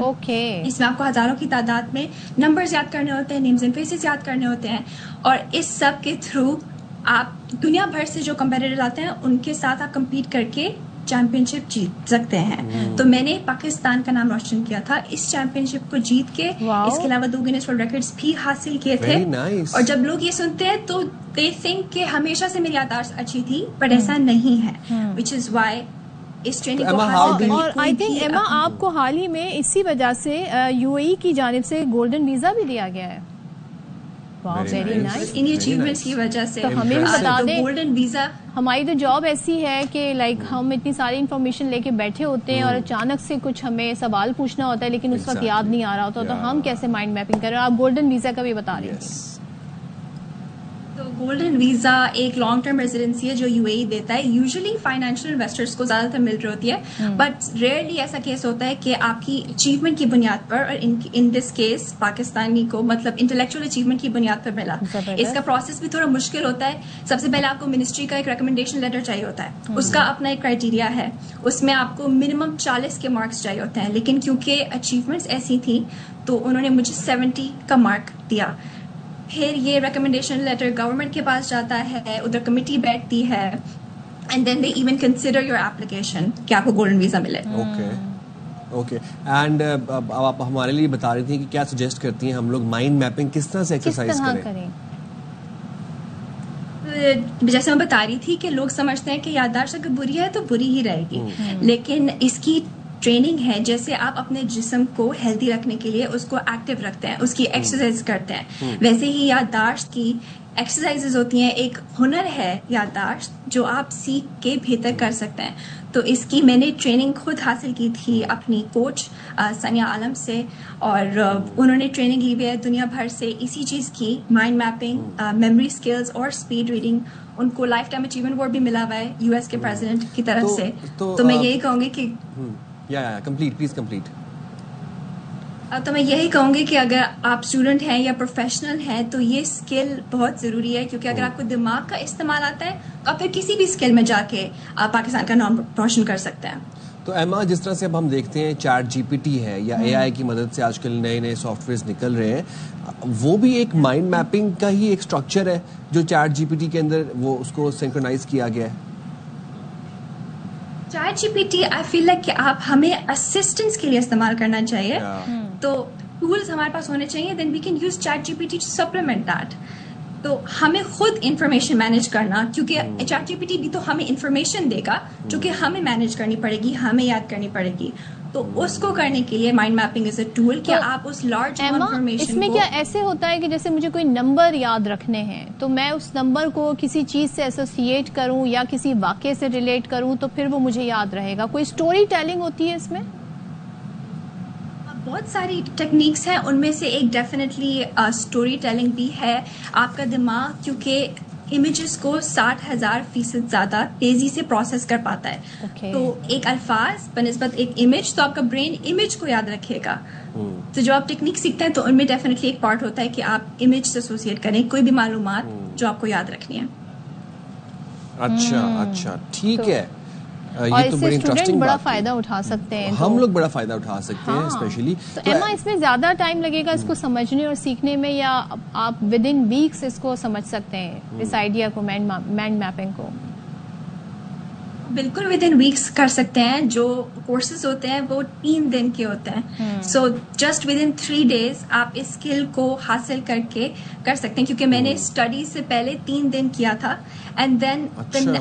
اس میں آپ کو ہزاروں کی تعداد میں نمبرز یاد کرنے ہوتے ہیں، نیمز اینڈ فیسز یاد کرنے ہوتے ہیں، اور اس سب کے تھرو آپ دنیا بھر سے جو کمپیٹیٹرز آتے ہیں ان کے ساتھ آپ کمپیٹ کر کے چیمپئن شپ جیت سکتے ہیں. تو میں نے پاکستان کا نام روشن کیا تھا اس چیمپئن شپ کو جیت کے. اس کے علاوہ 2 گینس ورلڈ ریکارڈز بھی حاصل کیے تھے. اور جب لوگ یہ سنتے ہیں تو دے تھنک کہ ہمیشہ سے میری یادداشت اچھی تھی، بٹ ایسا نہیں ہے. وچ از وائی اس ٹریننگ کو اور آئی تھنک ایما آپ کو حال ہی میں اسی وجہ سے UAE کی جانب سے گولڈن ویزا بھی دیا گیا ہے. ان اچیومنٹس کی وجہ سے. تو ہمیں بھی بتا دیں گولڈن ویزا ہماری تو جاب ایسی ہے کہ لائک ہم اتنی ساری انفارمیشن لے کے بیٹھے ہوتے ہیں اور اچانک سے کچھ ہمیں سوال پوچھنا ہوتا ہے لیکن اس وقت یاد نہیں آ رہا ہوتا, تو ہم کیسے مائنڈ میپنگ کر رہے ہیں. آپ گولڈن ویزا کا بھی بتا رہی تھیں. تو گولڈن ویزا ایک لانگ ٹرم ریزیڈنسی ہے جو UAE دیتا ہے. یوزلی فائنینشیل انویسٹرس کو زیادہ تر مل رہی ہوتی ہے, بٹ ریئرلی ایسا کیس ہوتا ہے کہ آپ کی اچیومنٹ کی بنیاد پر, اور ان دس کیس پاکستانی کو مطلب انٹلیکچوئل اچیومنٹ کی بنیاد پر ملا. اس کا پروسیس بھی تھوڑا مشکل ہوتا ہے. سب سے پہلے آپ کو منسٹری کا ایک ریکمنڈیشن لیٹر چاہیے ہوتا ہے, اس کا اپنا ایک کرائٹیریا ہے, اس میں آپ کو منیمم 40 کے مارکس چاہیے ہوتے ہیں. لیکن کیونکہ اچیومنٹس ایسی تھیں تو انہوں نے مجھے 70 کا مارک دیا. پھر یہ ریکمنڈیشن لیٹر گورنمنٹ کے پاس جاتا ہے, ادھر کمیٹی بیٹھتی ہے, and then they even consider your application کہ آپ کو گولڈن ویزا ملے. اوکے اینڈ اب آپ ہمارے لیے بتا رہی تھیں کہ کیا سجیسٹ کرتی ہیں ہم لوگ مائنڈ میپنگ کس طرح سے ایکسرسائز کریں؟ جیسے میں بتا رہی تھی کہ لوگ سمجھتے ہیں کہ یادداشت اگر بری ہے تو بری ہی رہے گی, لیکن اس کی ٹریننگ ہے. جیسے آپ اپنے جسم کو ہیلدی رکھنے کے لیے اس کو ایکٹیو رکھتے ہیں, اس کی ایکسرسائز کرتے ہیں, ویسے ہی یادداشت کی ایکسرسائزز ہوتی ہیں. ایک ہنر ہے یادداشت جو آپ سیکھ کے بہتر کر سکتے ہیں. تو اس کی میں نے ٹریننگ خود حاصل کی تھی اپنی کوچ ثانیہ عالم سے, اور انہوں نے ٹریننگ لی ہوئی ہے دنیا بھر سے اسی چیز کی, مائنڈ میپنگ, میموری اسکلز اور اسپیڈ ریڈنگ. ان کو لائف ٹائم اچیومنٹ ایوارڈ بھی ملا ہوا ہے US کے پریزیڈنٹ کی طرف سے. تو میں یہی کہوں گی کہ تو میں یہی کہوں گی کہ اگر آپ اسٹوڈنٹ ہیں یا پروفیشنل ہیں تو یہ اسکل بہت ضروری ہے, کیونکہ اگر آپ کو دماغ کا استعمال آتا ہے تو آپ پھر کسی بھی اسکل میں جا کے آپ پاکستان کا نام روشن کر سکتے ہیں. تو ایما, جس طرح سے اب ہم دیکھتے ہیں ChatGPT ہے یا AI کی مدد سے آج کل نئے نئے سافٹ ویئرز نکل رہے ہیں, وہ بھی ایک مائنڈ میپنگ کا ہی ایک اسٹرکچر ہے جو ChatGPT کے اندر وہ اس کو سینکرونائز کیا گیا ہے. ChatGPT I feel like کہ آپ ہمیں اسسٹنس کے لیے استعمال کرنا چاہیے, تو ٹولز ہمارے پاس ہونے چاہیے, then we can use ChatGPT to supplement that. تو ہمیں خود انفارمیشن مینیج کرنا, کیونکہ ChatGPT بھی تو ہمیں انفارمیشن دے گا جو کہ ہمیں مینیج کرنی پڑے گی, ہمیں یاد کرنی پڑے گی. تو اس کو کرنے کے لیے mind mapping is a tool کہ آپ اس لارج انفارمیشن. اس میں کیا ایسے ہوتا ہے کہ جیسے مجھے کوئی نمبر یاد رکھنے ہیں تو میں اس نمبر کو کسی چیز سے ایسوسیٹ کروں یا کسی واقعے سے ریلیٹ کروں تو پھر وہ مجھے یاد رہے گا؟ کوئی اسٹوری ٹیلنگ ہوتی ہے اس میں؟ بہت ساری ٹیکنیکس ہیں, ان میں سے ایک ڈیفینیٹلی اسٹوری ٹیلنگ بھی ہے. آپ کا دماغ کیونکہ امیجز کو 60,000% زیادہ تیزی سے پروسیس کر پاتا ہے, تو ایک الفاظ بنسبت ایک امیج, تو آپ کا برین امیج کو یاد رکھے گا. تو جو آپ ٹیکنیک سیکھتے ہیں تو ان میں ڈیفینیٹلی ایک پارٹ ہوتا ہے کہ آپ امیج سے ایسوسیٹ کریں کوئی بھی معلومات جو آپ کو یاد رکھنی ہے. اچھا ٹھیک ہے, اور اس سے اسٹوڈنٹ بڑا فائدہ اٹھا سکتے ہیں, ہم لوگ بڑا فائدہ اٹھا سکتے ہیں اسپیشلی. تو ایما, اس میں زیادہ ٹائم لگے گا اس کو سمجھنے اور سیکھنے میں, یا آپ ود ان ویکس اس کو سمجھ سکتے ہیں اس آئیڈیا کو, مائنڈ میپنگ کو؟ بالکل ود ان ویکس کر سکتے ہیں. جو کورسز ہوتے ہیں وہ 3 دن کے ہوتے ہیں, so just with in 3 days آپ اس اسکل کو حاصل کر کے کر سکتے ہیں. کیونکہ میں نے اسٹڈی سے پہلے 3 دن کیا تھا, and then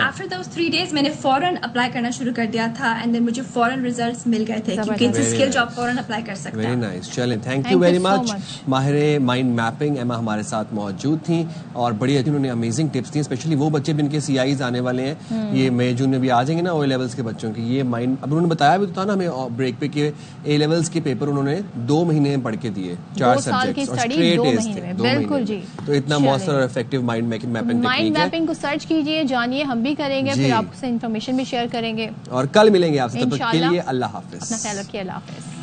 after those 3 days میں نے فوراً اپلائی کرنا شروع کر دیا تھا, اینڈ دین مجھے فوراً ریزلٹس مل گئے تھے, کیونکہ اٹس اسکل جو آپ فوراً اپلائی کر سکتے ہیں. Very nice. چلیں, تھینک یو ویری مچ. ماہر مائنڈ میپنگ ایما ہمارے ساتھ موجود تھیں, اور بڑی اچھی انہوں نے امیزنگ ٹپس دی, اسپیشلی وہ بچے جن کے CIs آنے والے ہیں, یہ مئی جون میں بھی آ جائیں گے نا, او لیولس کے بچوں کی. یہ مائنڈ, اب انہوں نے بتایا بھی تو تھا نا ہمیں بریک پہ کہ A levels کے پیپر انہوں نے 2 مہینے میں پڑھ کے دیے, 4 سبجیکٹس اور اسٹریٹ ایز تھے. بالکل جی. تو اتنا مؤثر اور افیکٹو مائنڈ میپنگ ٹیکنیک ہے. مائنڈ میپنگ کو سرچ کیجئے, جانیے, ہم بھی کریں گے, پھر آپ سے انفارمیشن بھی شیئر کریں گے, اور کل ملیں گے آپ سے. تب تک کے لیے اللہ حافظ. اپنا خیال رکھیے. اللہ حافظ.